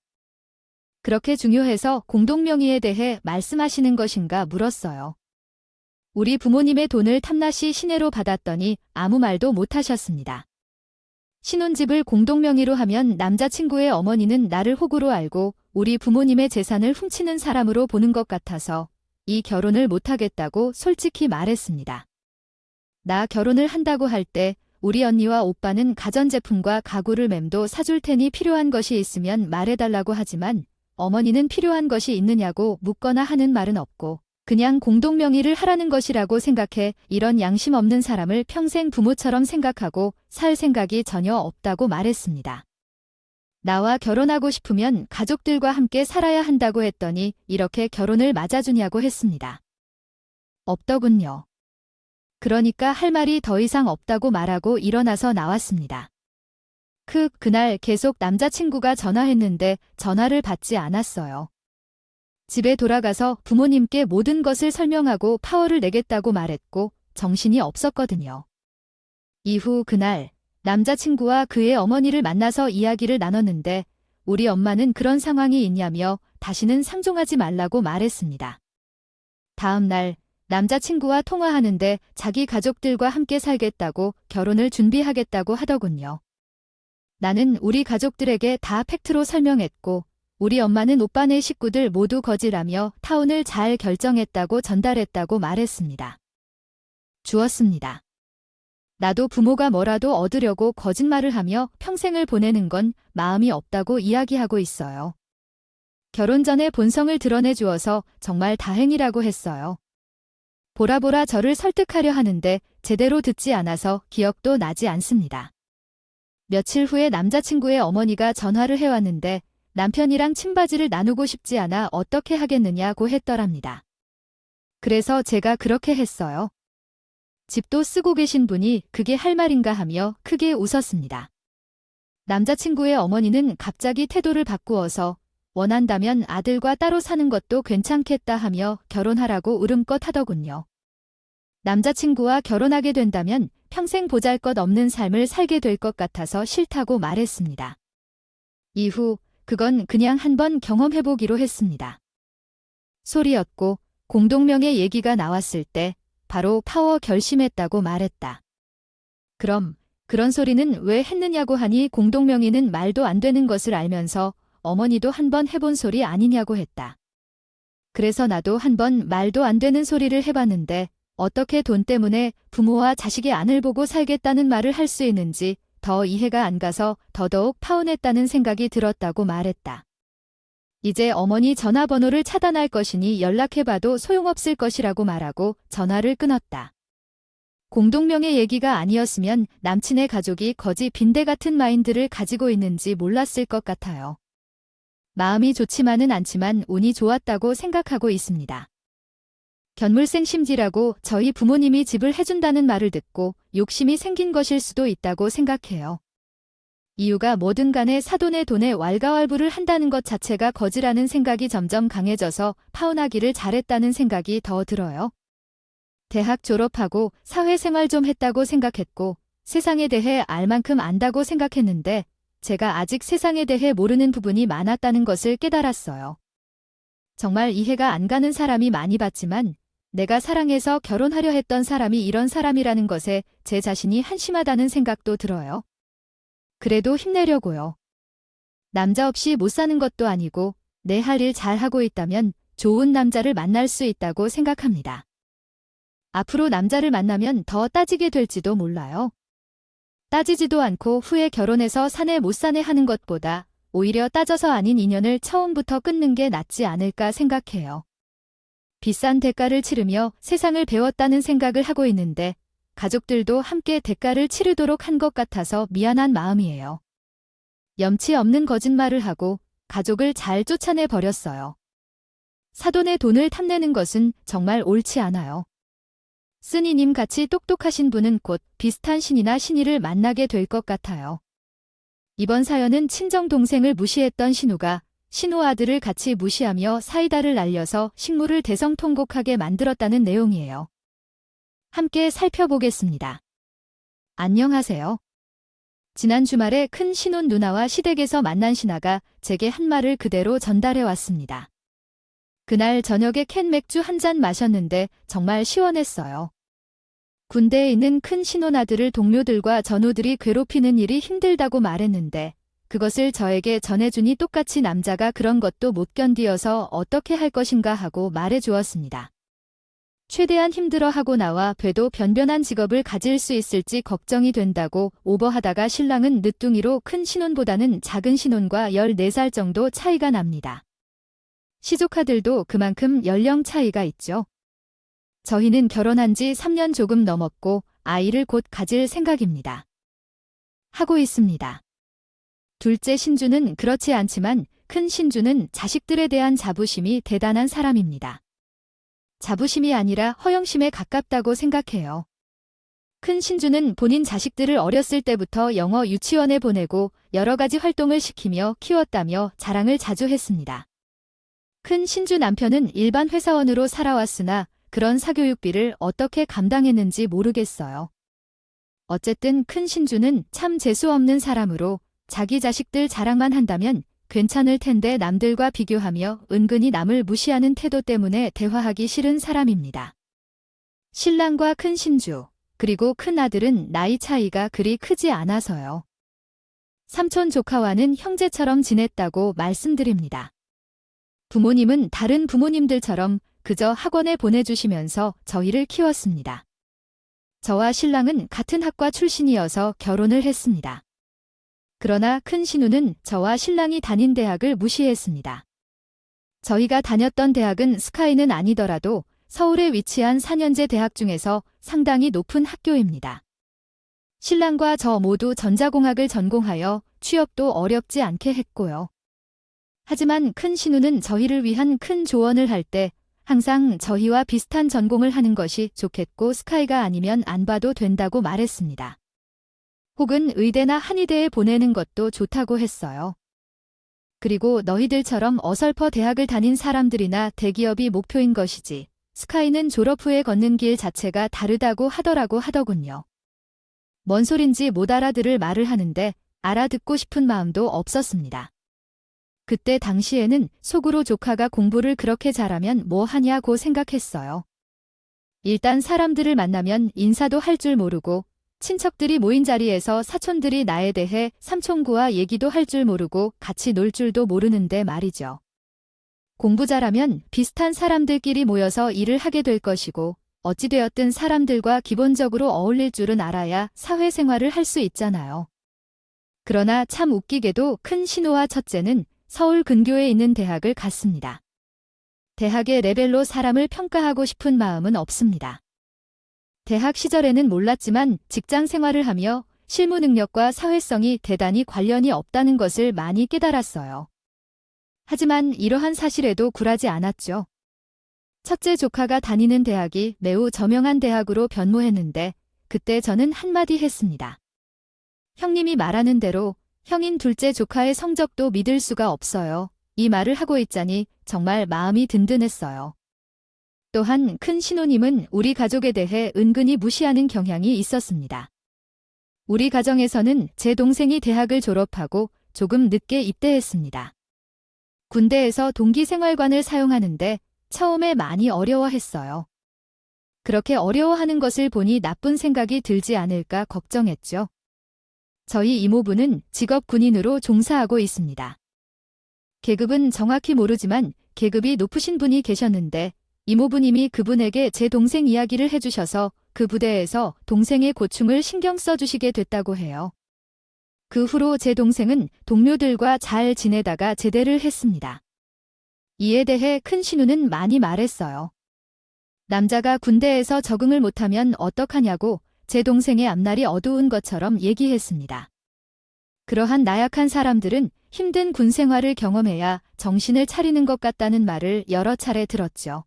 그렇게 중요해서 공동명의에 대해 말씀하시는 것인가 물었어요. 우리 부모님의 돈을 탐나시 시내로 받았더니 아무 말도 못하셨습니다. 신혼집을 공동명의로 하면 남자친구의 어머니는 나를 호구로 알고 우리 부모님의 재산을 훔치는 사람으로 보는 것 같아서 이 결혼을 못하겠다고 솔직히 말했습니다. 나 결혼을 한다고 할 때 우리 언니와 오빠는 가전제품과 가구를 맴도 사줄 테니 필요한 것이 있으면 말해달라고 하지만 어머니는 필요한 것이 있느냐고 묻거나 하는 말은 없고 그냥 공동명의를 하라는 것이라고 생각해 이런 양심 없는 사람을 평생 부모처럼 생각하고 살 생각이 전혀 없다고 말했습니다. 나와 결혼하고 싶으면 가족들과 함께 살아야 한다고 했더니 이렇게 결혼을 맞아주냐고 했습니다. 없더군요. 그러니까 할 말이 더 이상 없다고 말하고 일어나서 나왔습니다. 그날 계속 남자친구가 전화했는데 전화를 받지 않았어요. 집에 돌아가서 부모님께 모든 것을 설명하고 파워를 내겠다고 말했고 정신이 없었거든요. 이후 그날 남자친구와 그의 어머니를 만나서 이야기를 나눴는데 우리 엄마는 그런 상황이 있냐며 다시는 상종하지 말라고 말했습니다. 다음 날 남자친구와 통화하는데 자기 가족들과 함께 살겠다고 결혼을 준비하겠다고 하더군요. 나는 우리 가족들에게 다 팩트로 설명했고 우리 엄마는 오빠네 식구들 모두 거지라며 타혼을 잘 결정했다고 전달했다고 말했습니다. 주었습니다. 나도 부모가 뭐라도 얻으려고 거짓말을 하며 평생을 보내는 건 마음이 없다고 이야기하고 있어요. 결혼 전에 본성을 드러내 주어서 정말 다행이라고 했어요. 보라보라 저를 설득하려 하는데 제대로 듣지 않아서 기억도 나지 않습니다. 며칠 후에 남자친구의 어머니가 전화를 해왔는데 남편이랑 침바지를 나누고 싶지 않아 어떻게 하겠느냐고 했더랍니다. 그래서 제가 그렇게 했어요. 집도 쓰고 계신 분이 그게 할 말인가 하며 크게 웃었습니다. 남자친구의 어머니는 갑자기 태도를 바꾸어서 원한다면 아들과 따로 사는 것도 괜찮겠다 하며 결혼하라고 울음껏 하더군요. 남자친구와 결혼하게 된다면 평생 보잘것없는 삶을 살게 될 것 같아서 싫다고 말했습니다. 이후 그건 그냥 한번 경험해보기로 했습니다. 소리였고 공동명예 얘기가 나왔을 때 바로 파워 결심했다고 말했다. 그럼 그런 소리는 왜 했느냐고 하니 공동명의는 말도 안 되는 것을 알면서 어머니도 한번 해본 소리 아니냐고 했다. 그래서 나도 한번 말도 안 되는 소리를 해봤는데 어떻게 돈 때문에 부모와 자식의 안을 보고 살겠다는 말을 할 수 있는지 더 이해가 안 가서 더더욱 파혼했다는 생각이 들었다고 말했다. 이제 어머니 전화번호를 차단할 것이니 연락해봐도 소용없을 것이라고 말하고 전화를 끊었다. 공동명예 얘기가 아니었으면 남친의 가족이 거지 빈대 같은 마인드를 가지고 있는지 몰랐을 것 같아요. 마음이 좋지만은 않지만 운이 좋았다고 생각하고 있습니다. 견물생심지라고 저희 부모님이 집을 해준다는 말을 듣고 욕심이 생긴 것일 수도 있다고 생각해요. 이유가 뭐든 간에 사돈의 돈에 왈가왈부를 한다는 것 자체가 거지라는 생각이 점점 강해져서 파혼하기를 잘했다는 생각이 더 들어요. 대학 졸업하고 사회생활 좀 했다고 생각했고 세상에 대해 알 만큼 안다고 생각했는데 제가 아직 세상에 대해 모르는 부분이 많았다는 것을 깨달았어요. 정말 이해가 안 가는 사람이 많이 봤지만 내가 사랑해서 결혼하려 했던 사람이 이런 사람이라는 것에 제 자신이 한심하다는 생각도 들어요. 그래도 힘내려고요. 남자 없이 못 사는 것도 아니고 내 할 일 잘하고 있다면 좋은 남자를 만날 수 있다고 생각합니다. 앞으로 남자를 만나면 더 따지게 될지도 몰라요. 따지지도 않고 후에 결혼해서 사내 못 사내 하는 것보다 오히려 따져서 아닌 인연을 처음부터 끊는 게 낫지 않을까 생각해요. 비싼 대가를 치르며 세상을 배웠다는 생각을 하고 있는데 가족들도 함께 대가를 치르도록 한 것 같아서 미안한 마음이에요. 염치 없는 거짓말을 하고 가족을 잘 쫓아내 버렸어요. 사돈의 돈을 탐내는 것은 정말 옳지 않아요. 쓰니님 같이 똑똑하신 분은 곧 비슷한 신이나 신이를 만나게 될 것 같아요. 이번 사연은 친정 동생을 무시했던 신우가 신우 아들을 같이 무시하며 사이다를 날려서 식물을 대성통곡하게 만들었다는 내용이에요. 함께 살펴보겠습니다. 안녕하세요. 지난 주말에 큰 신혼 누나와 시댁에서 만난 신하가 제게 한 말을 그대로 전달해 왔습니다. 그날 저녁에 캔 맥주 한 잔 마셨는데 정말 시원했어요. 군대에 있는 큰 신혼 아들을 동료들과 전우들이 괴롭히는 일이 힘들다고 말했는데 그것을 저에게 전해주니 똑같이 남자가 그런 것도 못 견디어서 어떻게 할 것인가 하고 말해 주었습니다. 최대한 힘들어하고 나와 봬도 변변한 직업을 가질 수 있을지 걱정이 된다고 오버하다가 신랑은 늦둥이로 큰 신혼보다는 작은 신혼과 14살 정도 차이가 납니다. 시조카들도 그만큼 연령 차이가 있죠. 저희는 결혼한 지 3년 조금 넘었고 아이를 곧 가질 생각입니다. 하고 있습니다. 둘째 신주는 그렇지 않지만 큰 신주는 자식들에 대한 자부심이 대단한 사람입니다. 자부심이 아니라 허영심에 가깝다고 생각해요. 큰 신주는 본인 자식들을 어렸을 때부터 영어 유치원에 보내고 여러 가지 활동을 시키며 키웠다며 자랑을 자주 했습니다. 큰 신주 남편은 일반 회사원으로 살아왔으나 그런 사교육비를 어떻게 감당했는지 모르겠어요. 어쨌든 큰 신주는 참 재수 없는 사람으로 자기 자식들 자랑만 한다면 괜찮을 텐데 남들과 비교하며 은근히 남을 무시하는 태도 때문에 대화하기 싫은 사람입니다. 신랑과 큰 신주, 그리고 큰 아들은 나이 차이가 그리 크지 않아서요. 삼촌 조카와는 형제처럼 지냈다고 말씀드립니다. 부모님은 다른 부모님들처럼 그저 학원에 보내주시면서 저희를 키웠습니다. 저와 신랑은 같은 학과 출신이어서 결혼을 했습니다. 그러나 큰 신우는 저와 신랑이 다닌 대학을 무시했습니다. 저희가 다녔던 대학은 스카이는 아니더라도 서울에 위치한 4년제 대학 중에서 상당히 높은 학교입니다. 신랑과 저 모두 전자공학을 전공하여 취업도 어렵지 않게 했고요. 하지만 큰 신우는 저희를 위한 큰 조언을 할 때 항상 저희와 비슷한 전공을 하는 것이 좋겠고 스카이가 아니면 안 봐도 된다고 말했습니다. 혹은 의대나 한의대에 보내는 것도 좋다고 했어요. 그리고 너희들처럼 어설퍼 대학을 다닌 사람들이나 대기업이 목표인 것이지, 스카이는 졸업 후에 걷는 길 자체가 다르다고 하더군요. 뭔 소린지 못 알아들을 말을 하는데 알아듣고 싶은 마음도 없었습니다. 그때 당시에는 속으로 조카가 공부를 그렇게 잘하면 뭐 하냐고 생각했어요. 일단 사람들을 만나면 인사도 할 줄 모르고, 친척들이 모인 자리에서 사촌들이 나에 대해 삼촌구와 얘기도 할 줄 모르고 같이 놀 줄도 모르는데 말이죠. 공부 잘하면 비슷한 사람들끼리 모여서 일을 하게 될 것이고, 어찌되었든 사람들과 기본적으로 어울릴 줄은 알아야 사회생활을 할 수 있잖아요. 그러나 참 웃기게도 큰 신우와 첫째는 서울 근교에 있는 대학을 갔습니다. 대학의 레벨로 사람을 평가하고 싶은 마음은 없습니다. 대학 시절에는 몰랐지만 직장 생활을 하며 실무 능력과 사회성이 대단히 관련이 없다는 것을 많이 깨달았어요. 하지만 이러한 사실에도 굴하지 않았죠. 첫째 조카가 다니는 대학이 매우 저명한 대학으로 변모했는데 그때 저는 한마디 했습니다. 형님이 말하는 대로 형인 둘째 조카의 성적도 믿을 수가 없어요. 이 말을 하고 있자니 정말 마음이 든든했어요. 또한 큰 신우님은 우리 가족에 대해 은근히 무시하는 경향이 있었습니다. 우리 가정에서는 제 동생이 대학을 졸업하고 조금 늦게 입대했습니다. 군대에서 동기생활관을 사용하는데 처음에 많이 어려워했어요. 그렇게 어려워하는 것을 보니 나쁜 생각이 들지 않을까 걱정했죠. 저희 이모부는 직업 군인으로 종사하고 있습니다. 계급은 정확히 모르지만 계급이 높으신 분이 계셨는데 이모부님이 그분에게 제 동생 이야기를 해주셔서 그 부대에서 동생의 고충을 신경 써주시게 됐다고 해요. 그 후로 제 동생은 동료들과 잘 지내다가 제대를 했습니다. 이에 대해 큰 신우는 많이 말했어요. 남자가 군대에서 적응을 못하면 어떡하냐고 제 동생의 앞날이 어두운 것처럼 얘기했습니다. 그러한 나약한 사람들은 힘든 군 생활을 경험해야 정신을 차리는 것 같다는 말을 여러 차례 들었죠.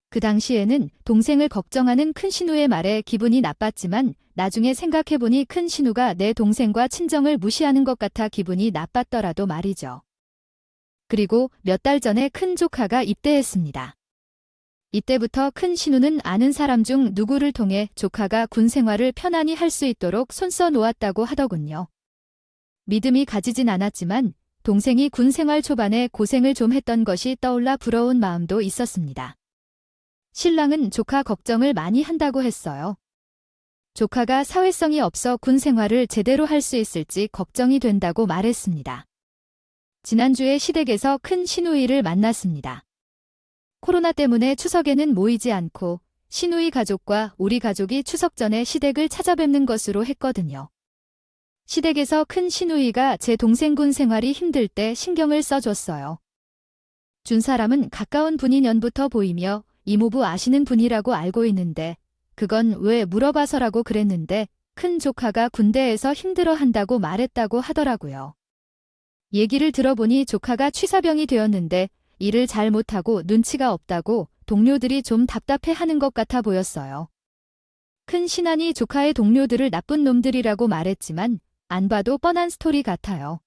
그 당시에는 동생을 걱정하는 큰 신우의 말에 기분이 나빴지만 나중에 생각해보니 큰 신우가 내 동생과 친정을 무시하는 것 같아 기분이 나빴더라도 말이죠. 그리고 몇 달 전에 큰 조카가 입대했습니다. 이때부터 큰 신우는 아는 사람 중 누구를 통해 조카가 군 생활을 편안히 할 수 있도록 손써 놓았다고 하더군요. 믿음이 가지진 않았지만 동생이 군 생활 초반에 고생을 좀 했던 것이 떠올라 부러운 마음도 있었습니다. 신랑은 조카 걱정을 많이 한다고 했어요. 조카가 사회성이 없어 군 생활을 제대로 할 수 있을지 걱정이 된다고 말했습니다. 지난주에 시댁에서 큰 시누이를 만났습니다. 코로나 때문에 추석에는 모이지 않고 시누이 가족과 우리 가족이 추석 전에 시댁을 찾아뵙는 것으로 했거든요. 시댁에서 큰 시누이가 제 동생 군 생활이 힘들 때 신경을 써줬어요. 준 사람은 가까운 분이 년부터 보이며 이모부 아시는 분이라고 알고 있는데 그건 왜 물어봐서라고 그랬는데 큰 조카가 군대에서 힘들어한다고 말했다고 하더라고요. 얘기를 들어보니 조카가 취사병이 되었는데 일을 잘 못하고 눈치가 없다고 동료들이 좀 답답해하는 것 같아 보였어요. 큰 신안이 조카의 동료들을 나쁜 놈들이라고 말했지만 안 봐도 뻔한 스토리 같아요.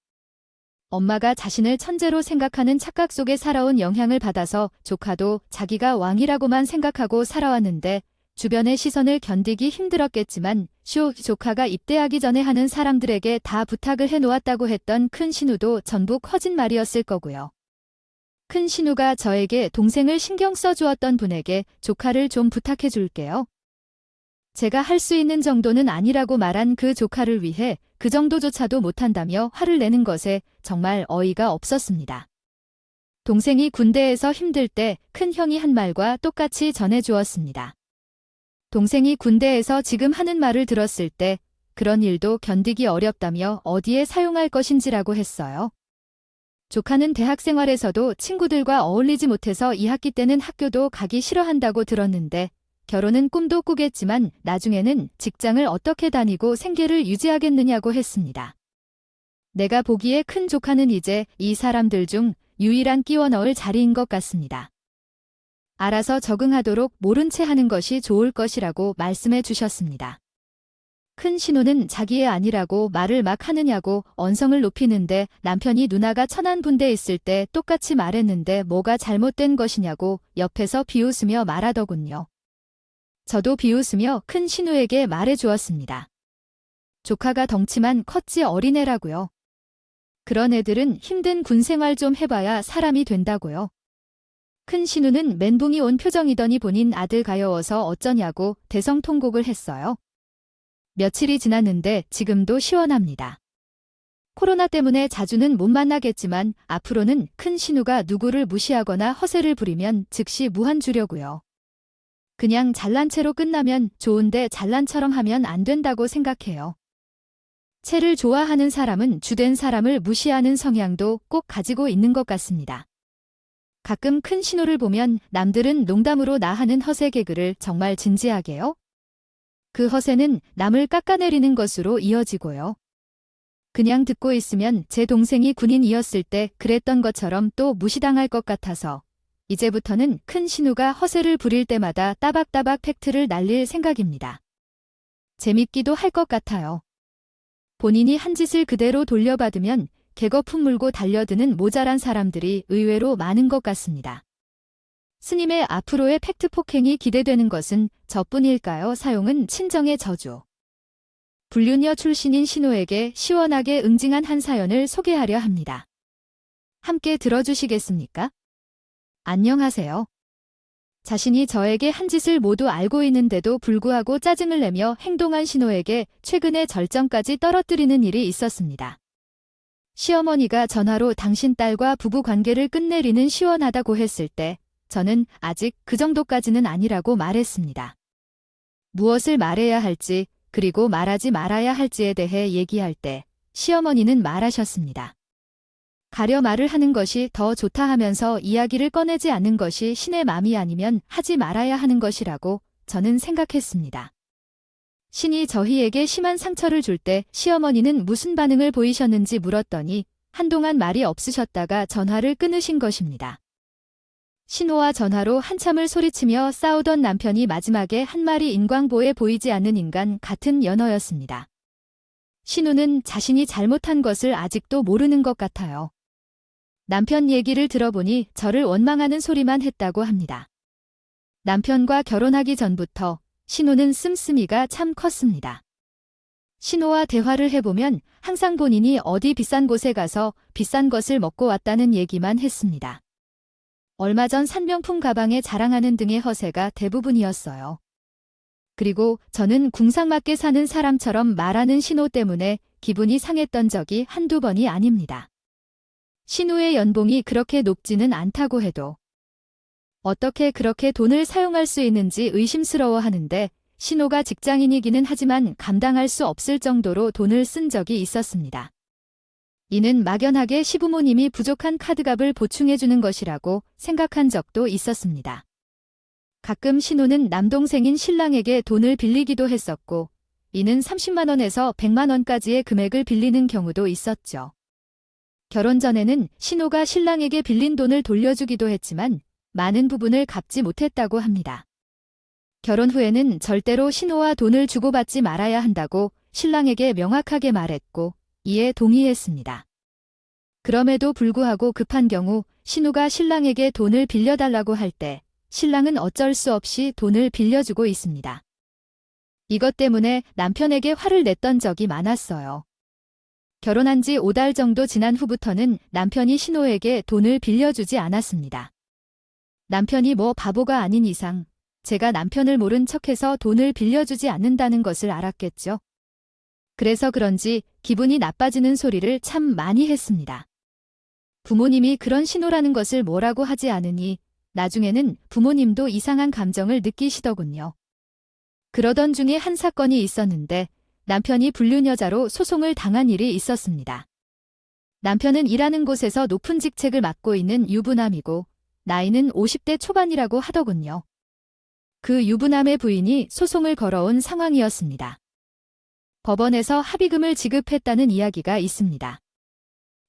엄마가 자신을 천재로 생각하는 착각 속에 살아온 영향을 받아서 조카도 자기가 왕이라고만 생각하고 살아왔는데 주변의 시선을 견디기 힘들었겠지만 조카가 입대하기 전에 하는 사람들에게 다 부탁을 해놓았다고 했던 큰 신우도 전부 거짓말이었을 거고요. 큰 신우가 저에게 동생을 신경 써주었던 분에게 조카를 좀 부탁해 줄게요. 제가 할 수 있는 정도는 아니라고 말한 그 조카를 위해 그 정도조차도 못한다며 화를 내는 것에 정말 어이가 없었습니다. 동생이 군대에서 힘들 때 큰 형이 한 말과 똑같이 전해주었습니다. 동생이 군대에서 지금 하는 말을 들었을 때 그런 일도 견디기 어렵다며 어디에 사용할 것인지라고 했어요. 조카는 대학 생활에서도 친구들과 어울리지 못해서 2학기 때는 학교도 가기 싫어한다고 들었는데 결혼은 꿈도 꾸겠지만 나중에는 직장을 어떻게 다니고 생계를 유지하겠느냐고 했습니다. 내가 보기에 큰 조카는 이제 이 사람들 중 유일한 끼워 넣을 자리인 것 같습니다. 알아서 적응하도록 모른 채 하는 것이 좋을 것이라고 말씀해 주셨습니다. 큰 신우는 자기의 아니라고 말을 막 하느냐고 언성을 높이는데 남편이 누나가 천안분대 있을 때 똑같이 말했는데 뭐가 잘못된 것이냐고 옆에서 비웃으며 말하더군요. 저도 비웃으며 큰 신우에게 말해 주었습니다. 조카가 덩치만 컸지 어린애라고요. 그런 애들은 힘든 군 생활 좀 해봐야 사람이 된다고요. 큰 신우는 멘붕이 온 표정이더니 본인 아들 가여워서 어쩌냐고 대성통곡을 했어요. 며칠이 지났는데 지금도 시원합니다. 코로나 때문에 자주는 못 만나겠지만 앞으로는 큰 신우가 누구를 무시하거나 허세를 부리면 즉시 무한 주려고요. 그냥 잘난 체로 끝나면 좋은데 잘난처럼 하면 안 된다고 생각해요. 체를 좋아하는 사람은 주된 사람을 무시하는 성향도 꼭 가지고 있는 것 같습니다. 가끔 큰 신우를 보면 남들은 농담으로 나 하는 허세 개그를 정말 진지하게요. 그 허세는 남을 깎아내리는 것으로 이어지고요. 그냥 듣고 있으면 제 동생이 군인이었을 때 그랬던 것처럼 또 무시당할 것 같아서 이제부터는 큰 신우가 허세를 부릴 때마다 따박따박 팩트를 날릴 생각입니다. 재밌기도 할 것 같아요. 본인이 한 짓을 그대로 돌려받으면 개거품 물고 달려드는 모자란 사람들이 의외로 많은 것 같습니다. 스님의 앞으로의 팩트 폭행이 기대되는 것은 저뿐일까요? 사용은 친정의 저주. 불륜녀 출신인 신우에게 시원하게 응징한 한 사연을 소개하려 합니다. 함께 들어주시겠습니까? 안녕하세요. 자신이 저에게 한 짓을 모두 알고 있는데도 불구하고 짜증을 내며 행동한 신우에게 최근에 절정까지 떨어뜨리는 일이 있었습니다. 시어머니가 전화로 당신 딸과 부부 관계를 끝내리는 시원하다고 했을 때 저는 아직 그 정도까지는 아니라고 말했습니다. 무엇을 말해야 할지 그리고 말하지 말아야 할지에 대해 얘기할 때 시어머니는 말하셨습니다. 가려 말을 하는 것이 더 좋다 하면서 이야기를 꺼내지 않는 것이 신의 맘이 아니면 하지 말아야 하는 것이라고 저는 생각했습니다. 신이 저희에게 심한 상처를 줄 때 시어머니는 무슨 반응을 보이셨는지 물었더니 한동안 말이 없으셨다가 전화를 끊으신 것입니다. 신우와 전화로 한참을 소리치며 싸우던 남편이 마지막에 한 말이 인광보에 보이지 않는 인간 같은 연어였습니다. 신우는 자신이 잘못한 것을 아직도 모르는 것 같아요. 남편 얘기를 들어보니 저를 원망하는 소리만 했다고 합니다. 남편과 결혼하기 전부터 신우는 씀씀이가 참 컸습니다. 신우와 대화를 해보면 항상 본인이 어디 비싼 곳에 가서 비싼 것을 먹고 왔다는 얘기만 했습니다. 얼마 전 산 명품 가방에 자랑하는 등의 허세가 대부분이었어요. 그리고 저는 궁상맞게 사는 사람처럼 말하는 신우 때문에 기분이 상했던 적이 한두 번이 아닙니다. 신우의 연봉이 그렇게 높지는 않다고 해도 어떻게 그렇게 돈을 사용할 수 있는지 의심스러워 하는데 신우가 직장인이기는 하지만 감당할 수 없을 정도로 돈을 쓴 적이 있었습니다. 이는 막연하게 시부모님이 부족한 카드값을 보충해주는 것이라고 생각한 적도 있었습니다. 가끔 신우는 남동생인 신랑에게 돈을 빌리기도 했었고 이는 30만 원에서 100만 원까지의 금액을 빌리는 경우도 있었죠. 결혼 전에는 신우가 신랑에게 빌린 돈을 돌려주기도 했지만 많은 부분을 갚지 못했다고 합니다. 결혼 후에는 절대로 신우와 돈을 주고받지 말아야 한다고 신랑에게 명확하게 말했고 이에 동의했습니다. 그럼에도 불구하고 급한 경우 신우가 신랑에게 돈을 빌려달라고 할 때 신랑은 어쩔 수 없이 돈을 빌려주고 있습니다. 이것 때문에 남편에게 화를 냈던 적이 많았어요. 결혼한 지 5달 정도 지난 후부터는 남편이 신우에게 돈을 빌려주지 않았습니다. 남편이 뭐 바보가 아닌 이상 제가 남편을 모른 척해서 돈을 빌려주지 않는다는 것을 알았겠죠. 그래서 그런지 기분이 나빠지는 소리를 참 많이 했습니다. 부모님이 그런 신호라는 것을 뭐라고 하지 않으니 나중에는 부모님도 이상한 감정을 느끼시더군요. 그러던 중에 한 사건이 있었는데 남편이 불륜여자로 소송을 당한 일이 있었습니다. 남편은 일하는 곳에서 높은 직책을 맡고 있는 유부남이고 나이는 50대 초반이라고 하더군요. 그 유부남의 부인이 소송을 걸어온 상황이었습니다. 법원에서 합의금을 지급했다는 이야기가 있습니다.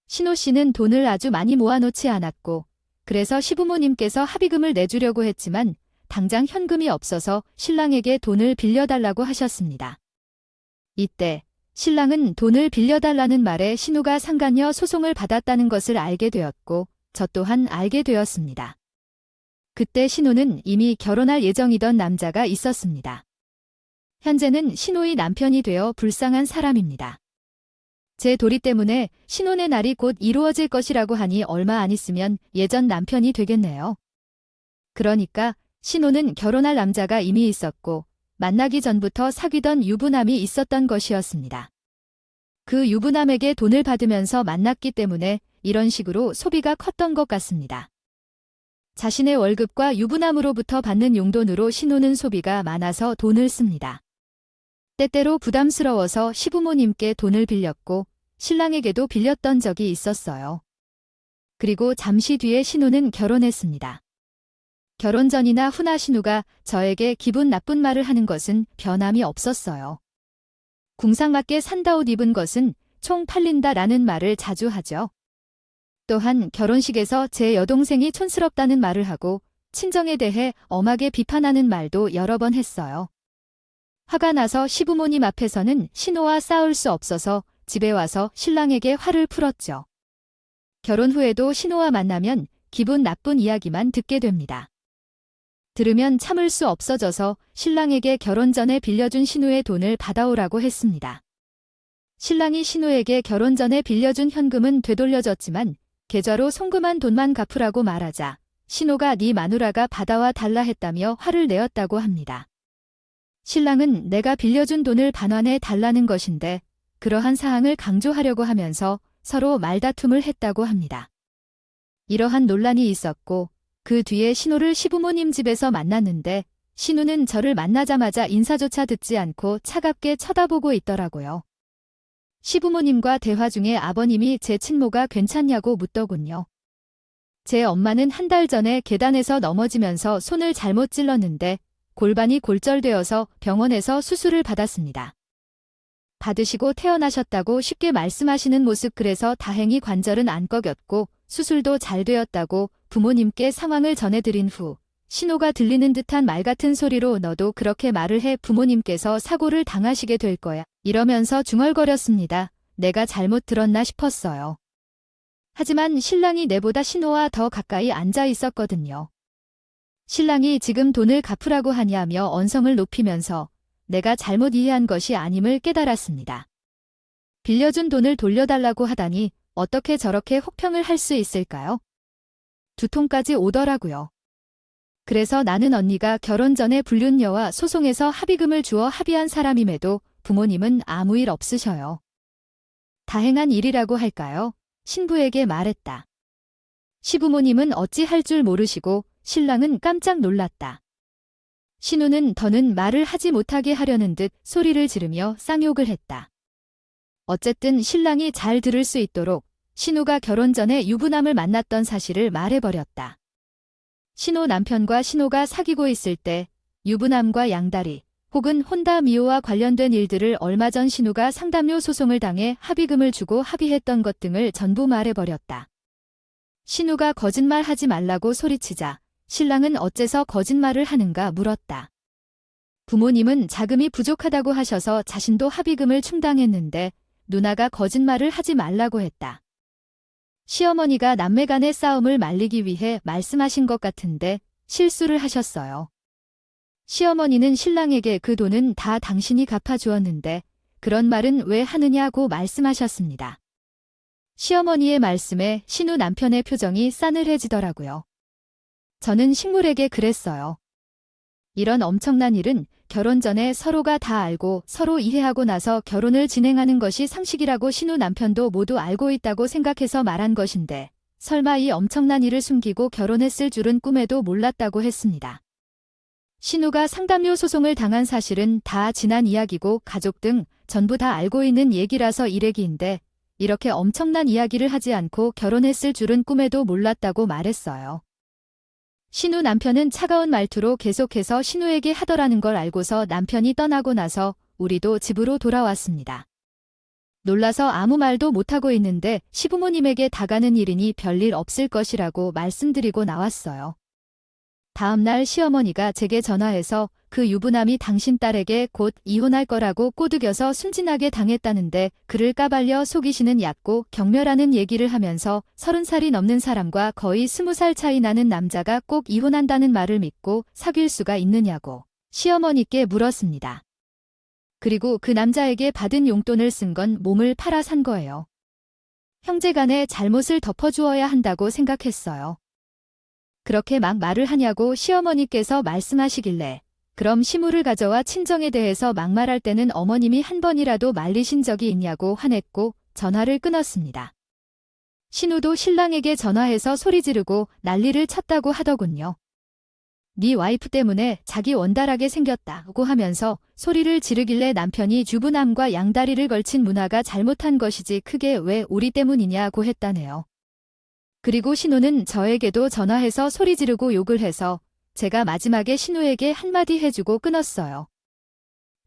신우 씨는 돈을 아주 많이 모아놓지 않았고 그래서 시부모님께서 합의금을 내주려고 했지만 당장 현금이 없어서 신랑에게 돈을 빌려달라고 하셨습니다. 이때 신랑은 돈을 빌려달라는 말에 신우가 상간녀 소송을 받았다는 것을 알게 되었고 저 또한 알게 되었습니다. 그때 신우는 이미 결혼할 예정이던 남자가 있었습니다. 현재는 신우의 남편이 되어 불쌍한 사람입니다. 제 도리 때문에 신혼의 날이 곧 이루어질 것이라고 하니 얼마 안 있으면 예전 남편이 되겠네요. 그러니까 신우는 결혼할 남자가 이미 있었고 만나기 전부터 사귀던 유부남이 있었던 것이었습니다. 그 유부남에게 돈을 받으면서 만났기 때문에 이런 식으로 소비가 컸던 것 같습니다. 자신의 월급과 유부남으로부터 받는 용돈으로 신우는 소비가 많아서 돈을 씁니다. 때때로 부담스러워서 시부모님께 돈을 빌렸고 신랑에게도 빌렸던 적이 있었어요. 그리고 잠시 뒤에 신우는 결혼했습니다. 결혼 전이나 후나 신우가 저에게 기분 나쁜 말을 하는 것은 변함이 없었어요. 궁상맞게 산다 옷 입은 것은 총 팔린다라는 말을 자주 하죠. 또한 결혼식에서 제 여동생이 촌스럽다는 말을 하고 친정에 대해 엄하게 비판하는 말도 여러 번 했어요. 화가 나서 시부모님 앞에서는 신우와 싸울 수 없어서 집에 와서 신랑에게 화를 풀었죠. 결혼 후에도 신우와 만나면 기분 나쁜 이야기만 듣게 됩니다. 들으면 참을 수 없어져서 신랑에게 결혼 전에 빌려준 신우의 돈을 받아오라고 했습니다. 신랑이 신우에게 결혼 전에 빌려준 현금은 되돌려줬지만 계좌로 송금한 돈만 갚으라고 말하자 신우가 네 마누라가 받아와 달라 했다며 화를 내었다고 합니다. 신랑은 내가 빌려준 돈을 반환해 달라는 것인데 그러한 사항을 강조하려고 하면서 서로 말다툼을 했다고 합니다. 이러한 논란이 있었고 그 뒤에 신우를 시부모님 집에서 만났는데 신우는 저를 만나자마자 인사조차 듣지 않고 차갑게 쳐다보고 있더라고요. 시부모님과 대화 중에 아버님이 제 친모가 괜찮냐고 묻더군요. 제 엄마는 한 달 전에 계단에서 넘어지면서 손을 잘못 찔렀는데 골반이 골절되어서 병원에서 수술을 받았습니다. 받으시고 태어나셨다고 쉽게 말씀하시는 모습 그래서 다행히 관절은 안 꺾였고 수술도 잘 되었다고 부모님께 상황을 전해드린 후 신호가 들리는 듯한 말 같은 소리로 너도 그렇게 말을 해 부모님께서 사고를 당하시게 될 거야. 이러면서 중얼거렸습니다. 내가 잘못 들었나 싶었어요. 하지만 신랑이 내보다 신호와 더 가까이 앉아 있었거든요. 신랑이 지금 돈을 갚으라고 하냐며 언성을 높이면서 내가 잘못 이해한 것이 아님을 깨달았습니다. 빌려준 돈을 돌려달라고 하다니 어떻게 저렇게 혹평을 할 수 있을까요? 두통까지 오더라고요. 그래서 나는 언니가 결혼 전에 불륜녀와 소송에서 합의금을 주어 합의한 사람임에도 부모님은 아무 일 없으셔요. 다행한 일이라고 할까요? 신부에게 말했다. 시부모님은 어찌 할 줄 모르시고 신랑은 깜짝 놀랐다. 신우는 더는 말을 하지 못하게 하려는 듯 소리를 지르며 쌍욕을 했다. 어쨌든 신랑이 잘 들을 수 있도록 신우가 결혼 전에 유부남을 만났던 사실을 말해버렸다. 신우 남편과 신우가 사귀고 있을 때 유부남과 양다리 혹은 혼다미호와 관련된 일들을 얼마 전 신우가 상담료 소송을 당해 합의금을 주고 합의했던 것 등을 전부 말해버렸다. 신우가 거짓말하지 말라고 소리치자 신랑은 어째서 거짓말을 하는가 물었다. 부모님은 자금이 부족하다고 하셔서 자신도 합의금을 충당했는데 누나가 거짓말을 하지 말라고 했다. 시어머니가 남매 간의 싸움을 말리기 위해 말씀하신 것 같은데 실수를 하셨어요. 시어머니는 신랑에게 그 돈은 다 당신이 갚아주었는데 그런 말은 왜 하느냐고 말씀하셨습니다. 시어머니의 말씀에 신우 남편의 표정이 싸늘해지더라고요. 저는 식물에게 그랬어요. 이런 엄청난 일은 결혼 전에 서로가 다 알고 서로 이해하고 나서 결혼을 진행하는 것이 상식이라고 신우 남편도 모두 알고 있다고 생각해서 말한 것인데 설마 이 엄청난 일을 숨기고 결혼했을 줄은 꿈에도 몰랐다고 했습니다. 신우가 상담료 소송을 당한 사실은 다 지난 이야기고 가족 등 전부 다 알고 있는 얘기라서 일례기인데 이렇게 엄청난 이야기를 하지 않고 결혼했을 줄은 꿈에도 몰랐다고 말했어요. 신우 남편은 차가운 말투로 계속해서 신우에게 하더라는 걸 알고서 남편이 떠나고 나서 우리도 집으로 돌아왔습니다. 놀라서 아무 말도 못하고 있는데 시부모님에게 다가는 일이니 별일 없을 것이라고 말씀드리고 나왔어요. 다음 날 시어머니가 제게 전화해서 그 그 유부남이 당신 딸에게 곧 이혼할 거라고 꼬드겨서 순진하게 당했다는데 그를 까발려 속이시는 얕고 경멸하는 얘기를 하면서 30살이 넘는 사람과 거의 20살 차이 나는 남자가 꼭 이혼한다는 말을 믿고 사귈 수가 있느냐고 시어머니께 물었습니다. 그리고 그 남자에게 받은 용돈을 쓴 건 몸을 팔아 산 거예요. 형제간의 잘못을 덮어주어야 한다고 생각했어요. 그렇게 막 말을 하냐고 시어머니께서 말씀하시길래 그럼 시무를 가져와 친정에 대해서 막말할 때는 어머님이 한 번이라도 말리신 적이 있냐고 화냈고 전화를 끊었습니다. 신우도 신랑에게 전화해서 소리 지르고 난리를 쳤다고 하더군요. 네 와이프 때문에 자기 원달하게 생겼다고 하면서 소리를 지르길래 남편이 주부남과 양다리를 걸친 문화가 잘못한 것이지 크게 왜 우리 때문이냐고 했다네요. 그리고 신우는 저에게도 전화해서 소리 지르고 욕을 해서 제가 마지막에 신우에게 한마디 해주고 끊었어요.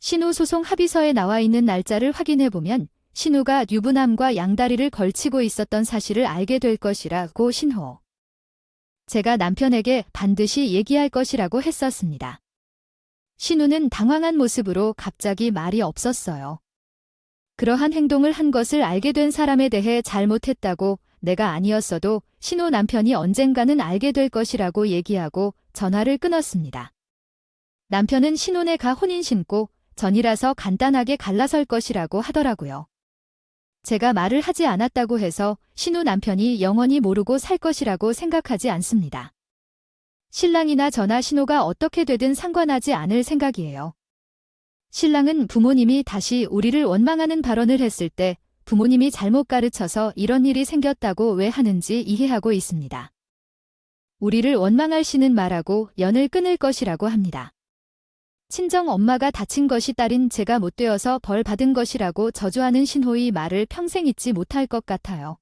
신우 소송 합의서에 나와 있는 날짜를 확인해보면 신우가 유부남과 양다리를 걸치고 있었던 사실을 알게 될 것이라고 신호. 제가 남편에게 반드시 얘기할 것이라고 했었습니다. 신우는 당황한 모습으로 갑자기 말이 없었어요. 그러한 행동을 한 것을 알게 된 사람에 대해 잘못했다고 내가 아니었어도 신우 남편이 언젠가는 알게 될 것이라고 얘기하고 전화를 끊었습니다. 남편은 신혼에 가 혼인 신고 전이라서 간단하게 갈라설 것이라고 하더라고요. 제가 말을 하지 않았다고 해서 신우 남편이 영원히 모르고 살 것이라고 생각하지 않습니다. 신랑이나 저나 신우가 어떻게 되든 상관하지 않을 생각이에요. 신랑은 부모님이 다시 우리를 원망하는 발언을 했을 때 부모님이 잘못 가르쳐서 이런 일이 생겼다고 왜 하는지 이해하고 있습니다. 우리를 원망하시는 말하고 연을 끊을 것이라고 합니다. 친정 엄마가 다친 것이 딸인 제가 못되어서 벌 받은 것이라고 저주하는 신호의 말을 평생 잊지 못할 것 같아요.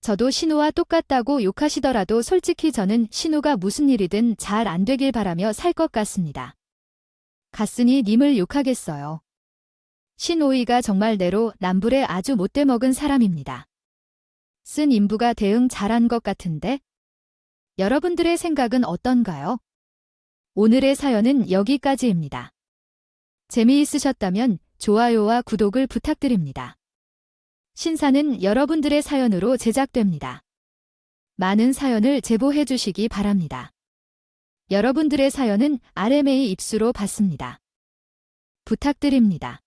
저도 신우와 똑같다고 욕하시더라도 솔직히 저는 신우가 무슨 일이든 잘 안 되길 바라며 살 것 같습니다. 갔으니 님을 욕하겠어요. 신오이가 정말 내로 남불에 아주 못돼 먹은 사람입니다. 쓴 인부가 대응 잘한 것 같은데? 여러분들의 생각은 어떤가요? 오늘의 사연은 여기까지입니다. 재미있으셨다면 좋아요와 구독을 부탁드립니다. 신사는 여러분들의 사연으로 제작됩니다. 많은 사연을 제보해 주시기 바랍니다. 여러분들의 사연은 RMA 입수로 받습니다. 부탁드립니다.